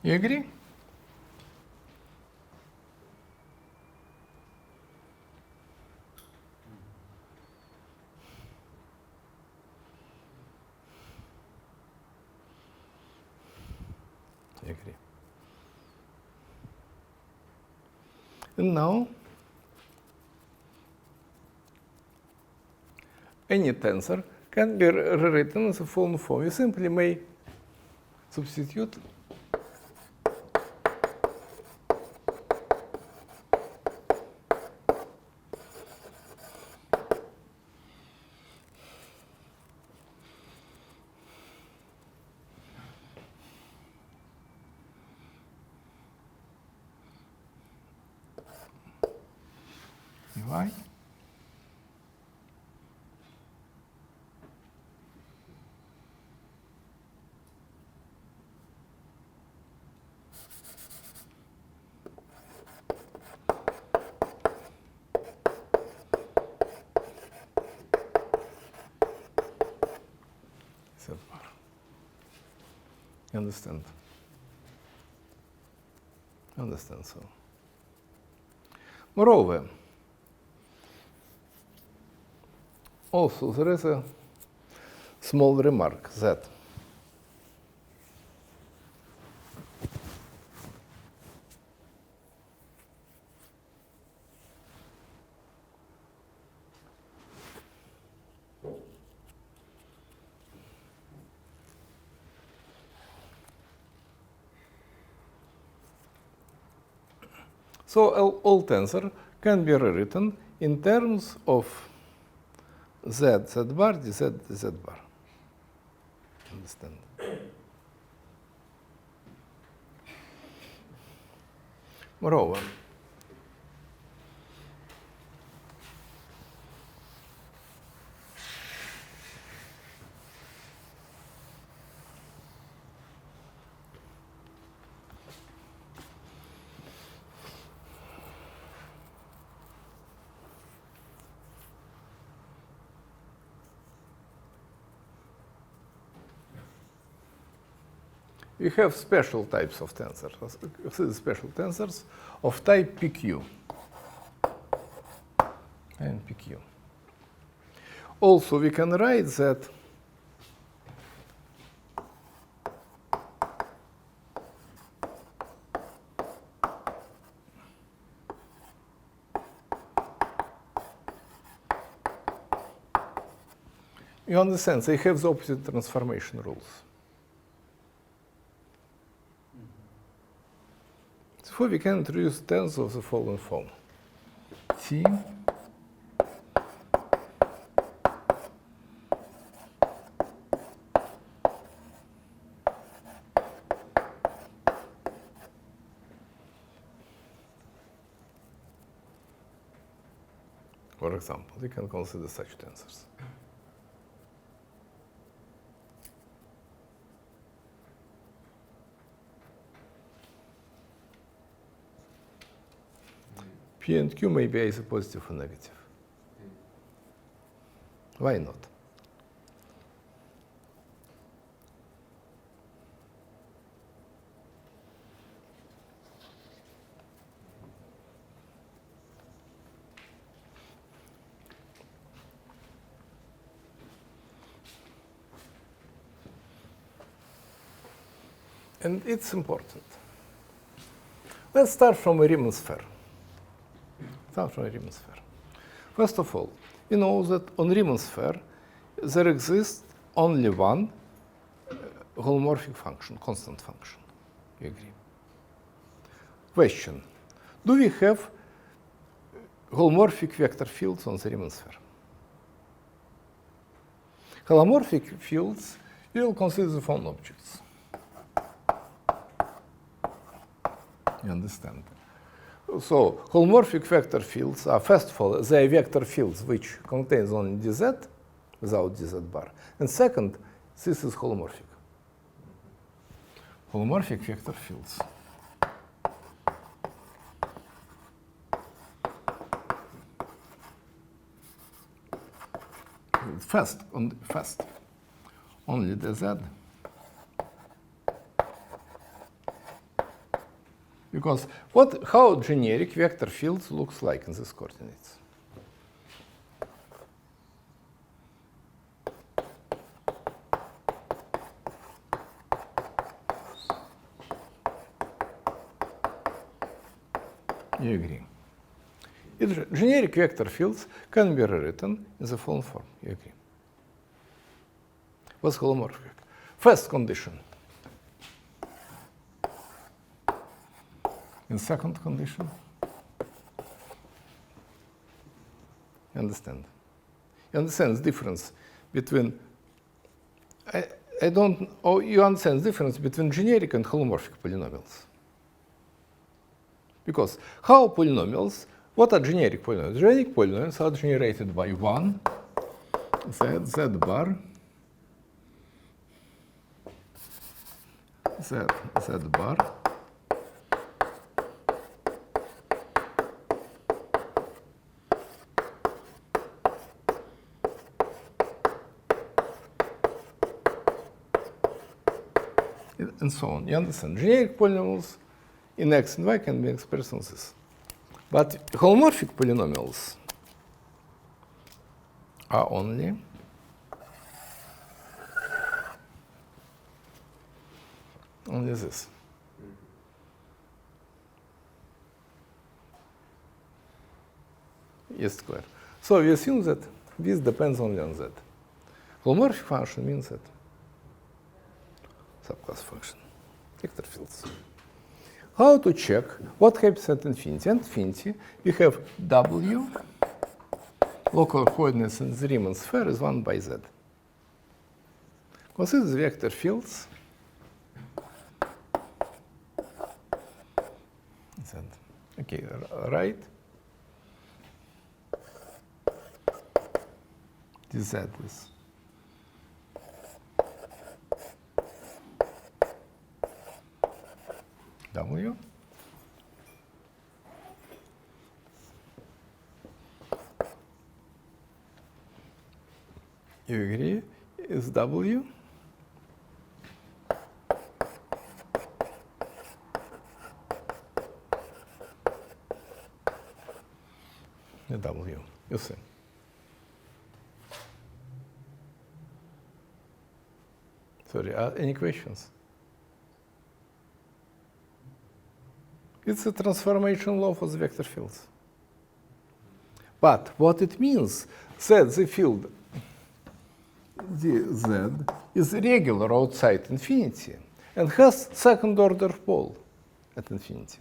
You agree? You agree. And now, any tensor can be rewritten in the following form. You simply may substitute y z bar. You understand? You understand so? Moreover, also there is a small remark that so all tensor can be rewritten in terms of z bar dz dz bar. Understand? Moreover, we have special types of tensors, special tensors of type PQ and PQ. Also, we can write that you understand, they have the opposite transformation rules. Therefore, we can introduce tensor of the following form. T for example, we can consider such tensors. P and Q may be either positive or negative. Why not? And it's important. Let's start from a Riemann sphere. First of all, you know that on Riemann sphere there exists only one holomorphic function, constant function. You agree? Question: do we have holomorphic vector fields on the Riemann sphere? Holomorphic fields we will consider the following objects. You understand? So holomorphic vector fields are, first of all, they are vector fields which contains only dz without dz bar. And second, this is holomorphic. Holomorphic vector fields. First, only dz. Because how generic vector fields looks like in these coordinates? You agree? Generic vector fields can be rewritten in the following form. You agree? What's holomorphic? First condition. In second condition, you understand? You understand the difference between, you understand the difference between generic and holomorphic polynomials. Because how polynomials, what are generic polynomials? Generic polynomials are generated by 1, z bar, z bar, and so on. You understand? Generic polynomials in x and y can be expressed on this. But holomorphic polynomials are only this. Yes, clear. So we assume that this depends only on z. Holomorphic function means that subclass function, vector fields. How to check what happens at infinity? At infinity, we have W, local coordinates in the Riemann sphere is 1 by z. Consider the vector fields. Z. Okay, right. dz is W. You agree? Is W. A W. You see. Sorry, any questions? It's a transformation law for the vector fields. But what it means that the field dz is regular outside infinity and has second order pole at infinity.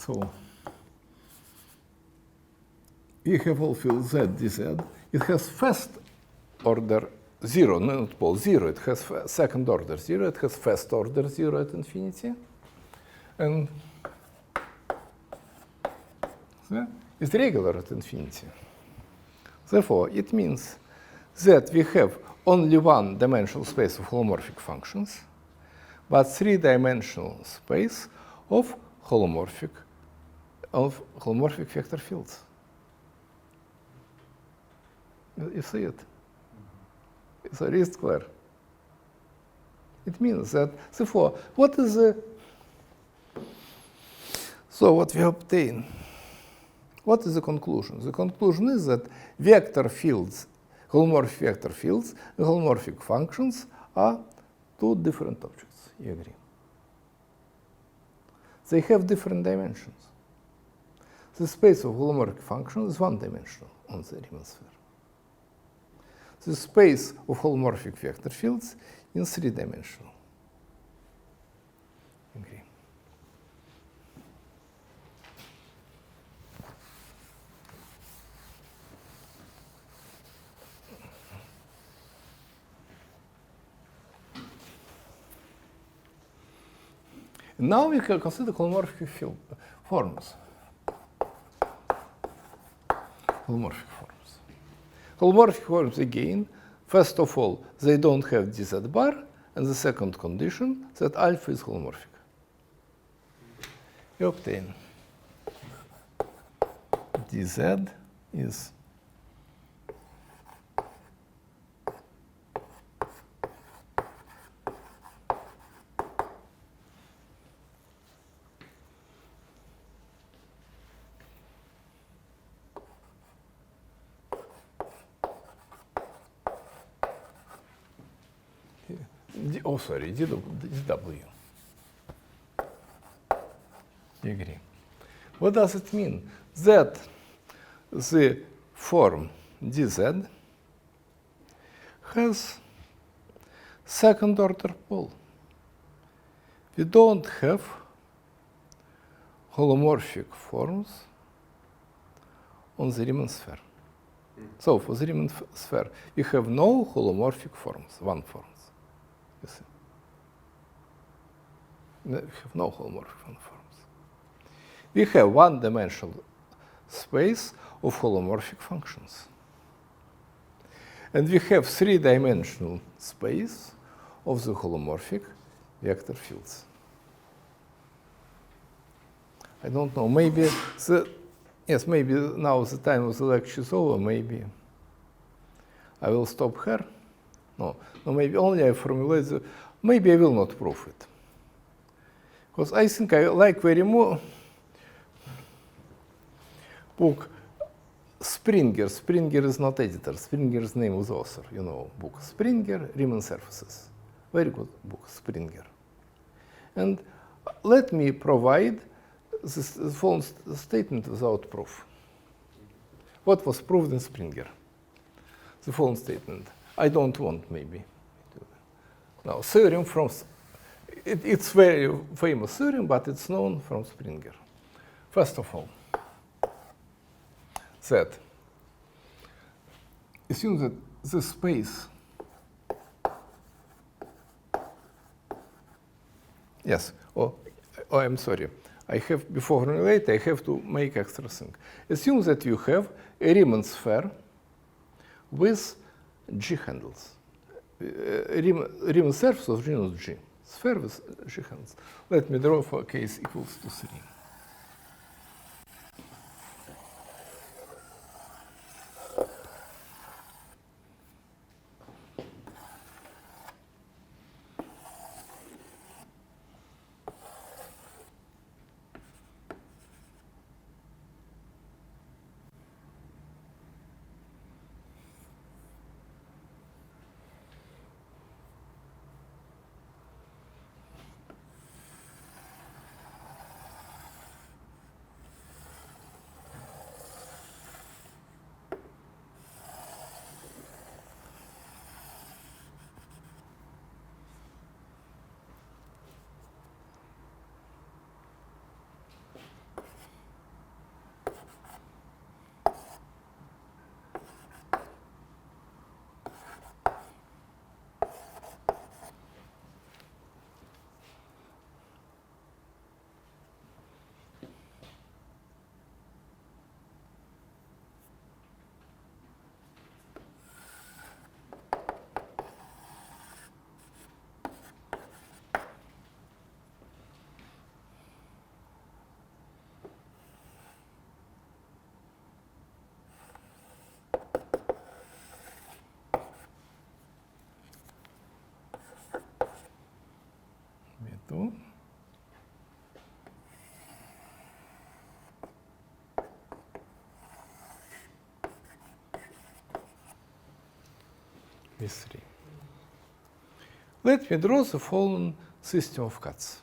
So we have all field Z, dz. It has first order 0, not pole 0. It has second order 0. It has first order 0 at infinity. And it's regular at infinity. Therefore, it means that we have only one-dimensional space of holomorphic functions, but three-dimensional space of holomorphic vector fields. You see it? So it's clear. It means that, therefore, what is the... So what we obtain? What is the conclusion? The conclusion is that vector fields, holomorphic vector fields, and holomorphic functions are two different objects. You agree? They have different dimensions. The space of holomorphic function is one-dimensional on the Riemann sphere. The space of holomorphic vector fields is three-dimensional. Agree? And now we can consider holomorphic forms. Holomorphic forms. Holomorphic forms, again, first of all, they don't have dz bar, and the second condition that alpha is holomorphic. You obtain dz is dw. You agree? What does it mean? That the form dz has second order pole. We don't have holomorphic forms on the Riemann sphere. So for the Riemann sphere, we have no holomorphic forms, one forms. You see? We have no holomorphic forms. We have one-dimensional space of holomorphic functions. And we have three-dimensional space of the holomorphic vector fields. I don't know, maybe maybe now the time of the lecture is over, maybe I will stop here. No, maybe only I formulate the, maybe I will not prove it. Because I think I like very much book Springer. Springer is not editor. Springer's name was author, you know, book. Springer, Riemann surfaces. Very good book, Springer. And let me provide this following statement without proof. What was proved in Springer? The following statement. I don't want, maybe. Now, theorem from, it's very famous theorem, but it's known from Springer. First of all, that assume that the space, yes, I'm sorry. I have, before formulate, I have to make extra thing. Assume that you have a Riemann sphere with G handles. Riemann surface of genus G. Sphere with G handles. Let me draw for case equals to 3. is 3. Let me draw the following system of cuts.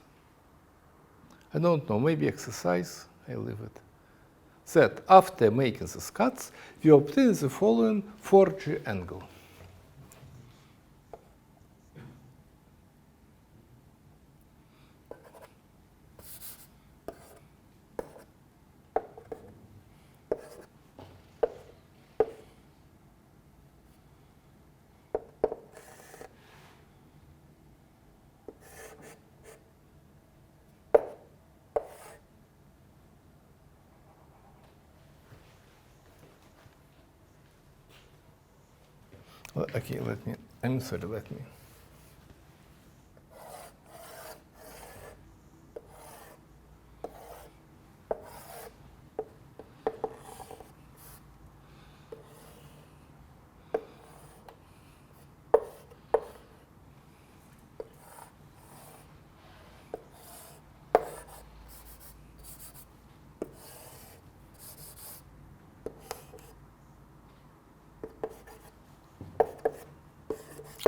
I don't know, maybe exercise, I leave it. That after making these cuts, we obtain the following 4G angle. Okay, I'm sorry, let me.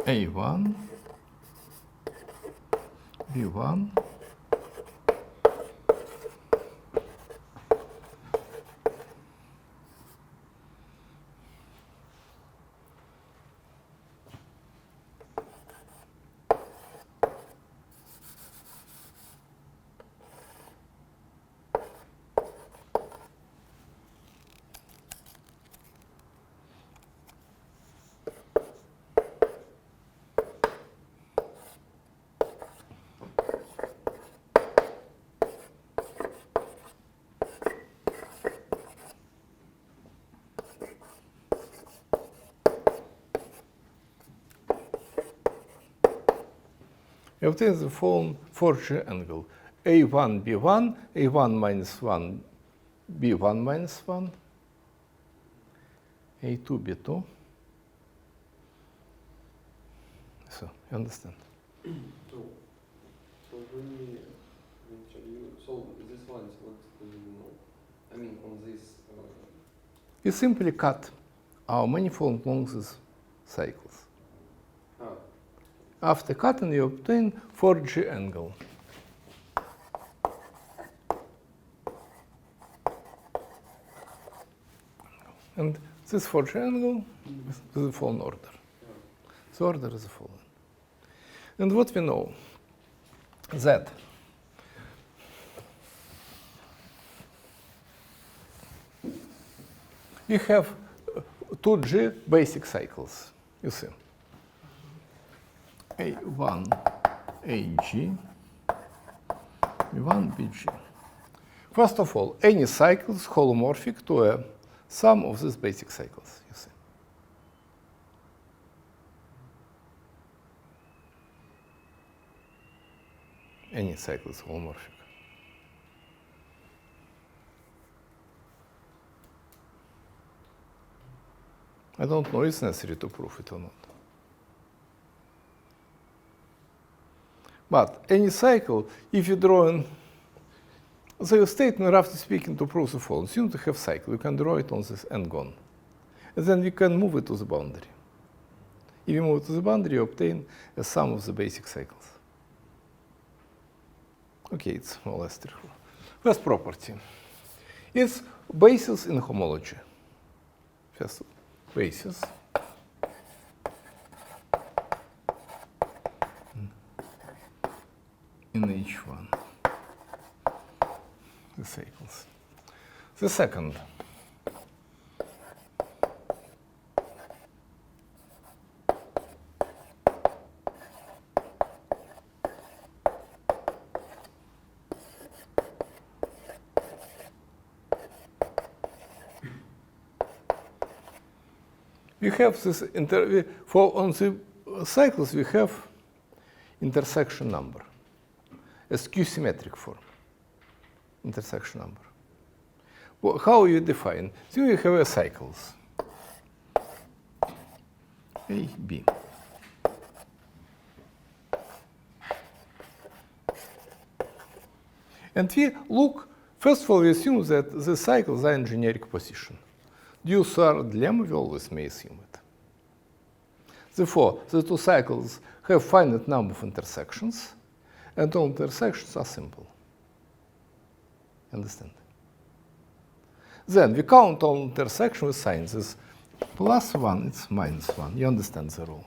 A1, B1, we obtain the following 4G angle. A1, B1, A1 minus 1, B1 minus 1, A2, B2. So, you understand? So we actually solve this one. What do you know? I mean, on this. We simply cut our manifold along these cycles. After cutting, you obtain 4G angle. And this 4G angle is the following order. The order is the following. And what we know, that we have 2G basic cycles, you see. A1, AG, B1, BG. First of all, any cycle is holomorphic to a sum of these basic cycles, you see. Any cycle is holomorphic. I don't know if it's necessary to prove it or not. But any cycle, if you draw in the statement, roughly speaking, to prove the following, assume to have cycle, you can draw it on this n-gon. And then we can move it to the boundary. If you move it to the boundary, you obtain a sum of the basic cycles. Okay, it's more or less straightforward. First property. It's basis in homology. First basis. In H1, the cycles. The second, we have this on the cycles we have intersection number. A skew-symmetric form, intersection number. Well, how you define? So you have a cycles, A, B. And we look, first of all, we assume that the cycles are in generic position. Due to our dilemma, we always may assume it. Therefore, the two cycles have finite number of intersections, and all intersections are simple. Understand? Then we count all intersections with signs. It's +1, it's -1. You understand the rule.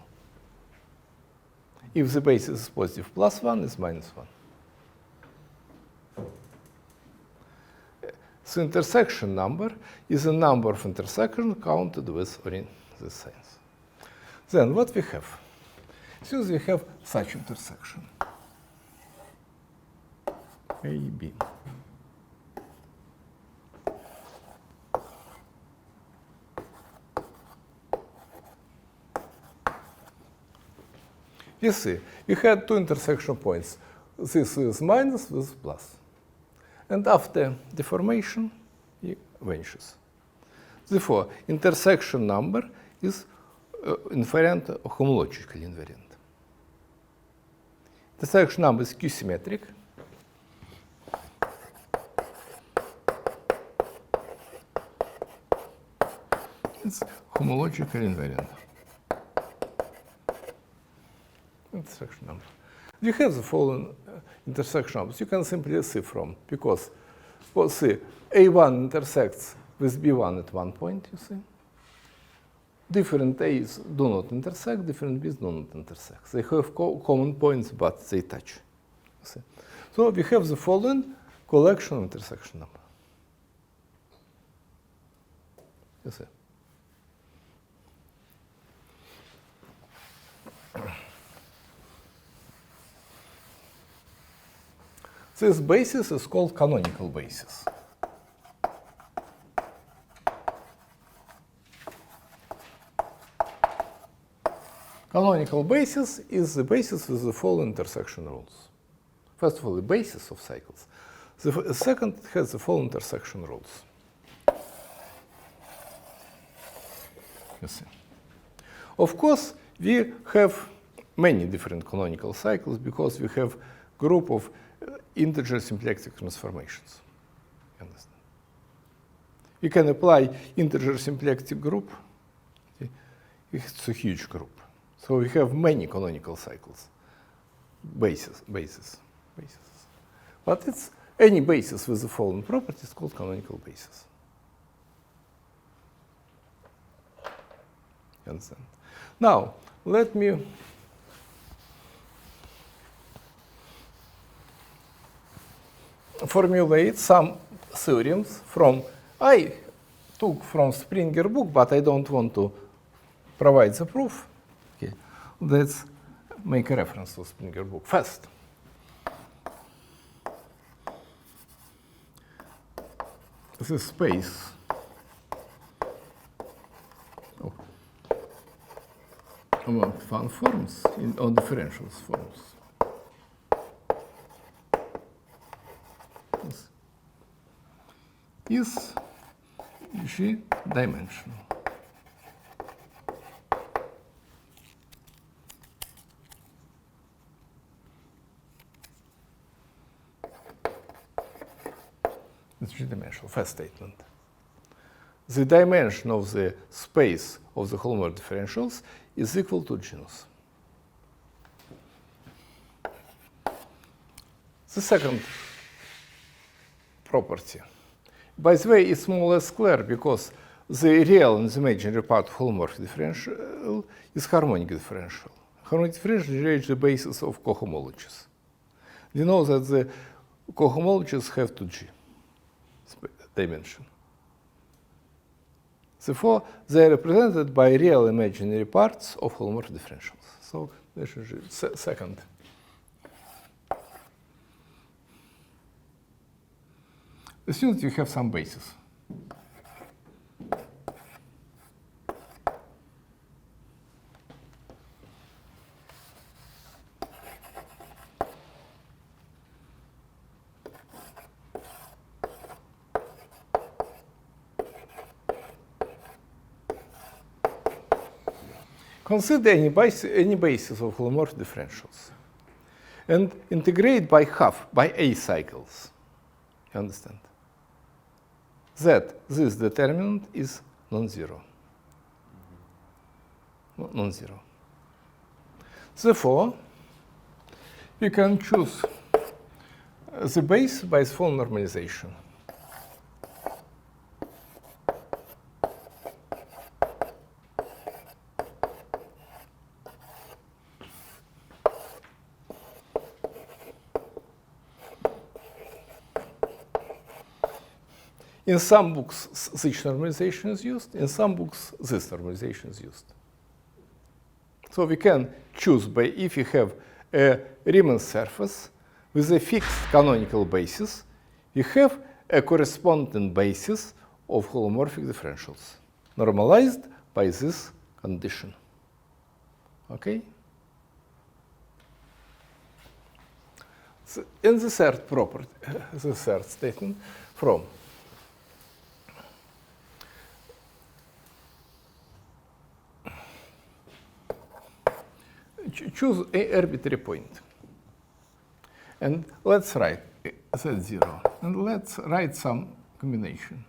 If the basis is positive, +1 is -1. The intersection number is the number of intersections counted with the signs. Then what we have? Since we have such intersection, A, B. You see, we had two intersection points. This is minus, this is plus. And after deformation, it vanishes. Therefore, intersection number is invariant or homologically invariant. Intersection number is Q-symmetric. It's homologically invariant. Intersection number. You have the following intersection numbers. You can simply see from, because, well, see, A1 intersects with B1 at one point, you see. Different A's do not intersect, different B's do not intersect. They have common points, but they touch. You see. So we have the following collection of intersection number. You see. This basis is called canonical basis. Canonical basis is the basis with the following intersection rules. First of all, the basis of cycles. The second has the following intersection rules. You see. Of course, we have many different canonical cycles because we have group of integer symplectic transformations. You understand? We can apply integer symplectic group. Okay? It's a huge group. So we have many canonical cycles. Basis. But it's any basis with the following property is called canonical basis. You understand? Now, let me formulate some theorems from, I took from Springer book, but I don't want to provide the proof. Okay. Let's make a reference to Springer book first. This is space among fun forms on differential forms. Is G-dimensional. It's G-dimensional, first statement. The dimension of the space of the Hallmark differentials is equal to genus. The second property. By the way, it's more or less clear because the real and the imaginary part of Hallmark differential is harmonic differential. Harmonic differential generates the basis of cohomologies. We know that the cohomologies have 2G dimension. Therefore, they are represented by real imaginary parts of Hallmark differentials. So, this is second. Assume that you have some basis. Consider any basis of Hallmark differentials and integrate by half, by A cycles. You understand? That this determinant is non-zero. Non-zero. Therefore, we can choose the base by its full normalization. In some books, such normalization is used. In some books, this normalization is used. So we can choose by if you have a Riemann surface with a fixed canonical basis, you have a corresponding basis of holomorphic differentials, normalized by this condition. Okay? So in the third property, the third statement from choose an arbitrary point. And let's write Z0. And let's write some combination.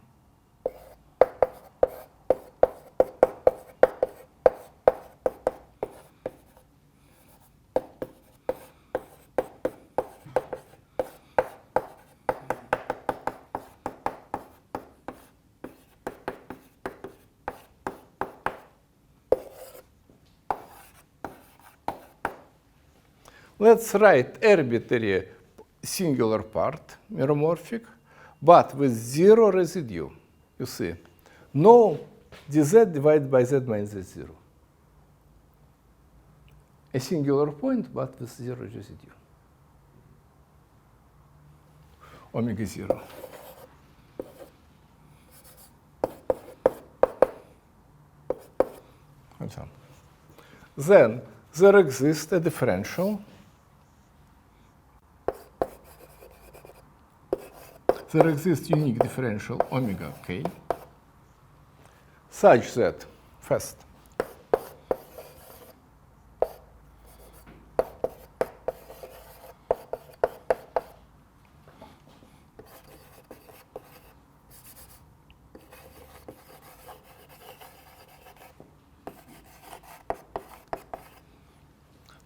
Let's write arbitrary singular part, meromorphic, but with zero residue. You see, no dz divided by z minus z0. A singular point, but with zero residue. Omega 0. Then there exists a differential. There exists unique differential omega k such that, first,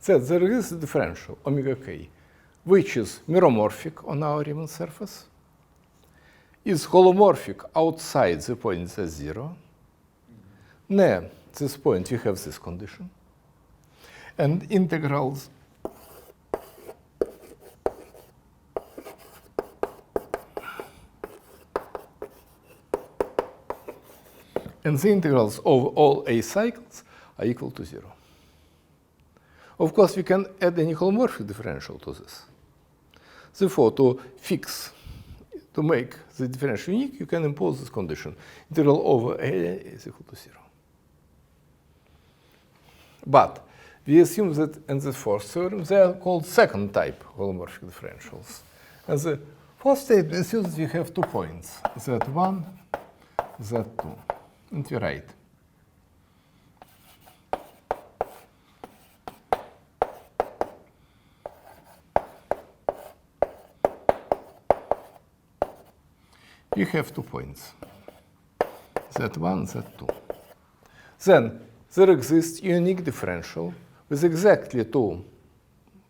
that there exists a differential omega k which is meromorphic on our Riemann surface, is holomorphic outside the point Z0. Near this point, you have this condition. And integrals and the integrals of all A cycles are equal to 0. Of course, we can add any holomorphic differential to this. Therefore, to make the differential unique, you can impose this condition. Integral over A is equal to 0. But we assume that in the fourth theorem, they are called second type holomorphic differentials. And the fourth statement assumes that we have 2 points, Z1, Z2. And we write you have 2 points, Z1, Z2. Then there exists unique differential with exactly 2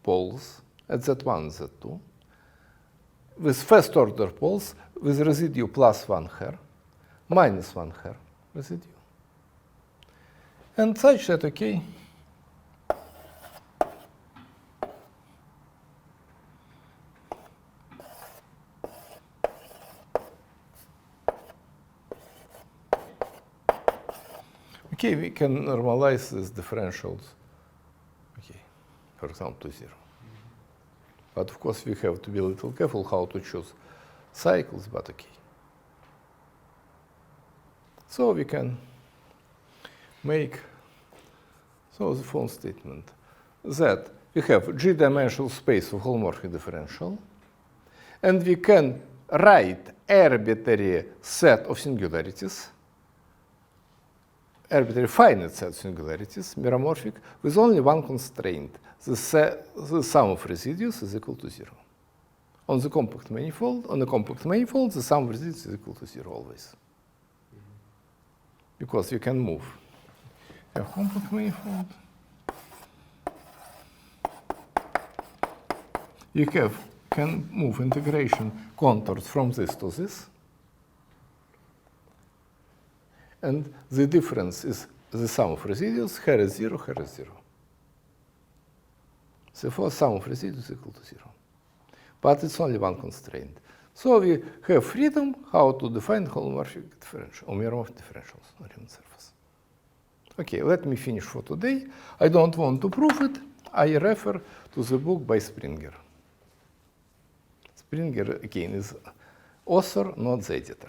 poles at Z1, Z2, with first order poles with residue plus 1 hair, minus 1 hair residue. And such that, okay, okay, we can normalize these differentials, okay, for example, to 0. But of course, we have to be a little careful how to choose cycles, but okay. So we can make the following statement that we have G-dimensional space of holomorphic differential, and we can write arbitrary set of singularities, arbitrary finite set of singularities, meromorphic, with only one constraint. The sum of residues is equal to 0. On the compact manifold, the sum of residues is equal to 0 always. Because you can move. You have compact manifold. you can move integration contours from this to this. And the difference is the sum of residuals, here is 0, here is 0. Therefore, sum of residuals is equal to 0. But it's only one constraint. So we have freedom how to define holomorphic differential, or meromorphic differentials on Riemann surface. Okay, let me finish for today. I don't want to prove it. I refer to the book by Springer. Springer, again, is author, not the editor.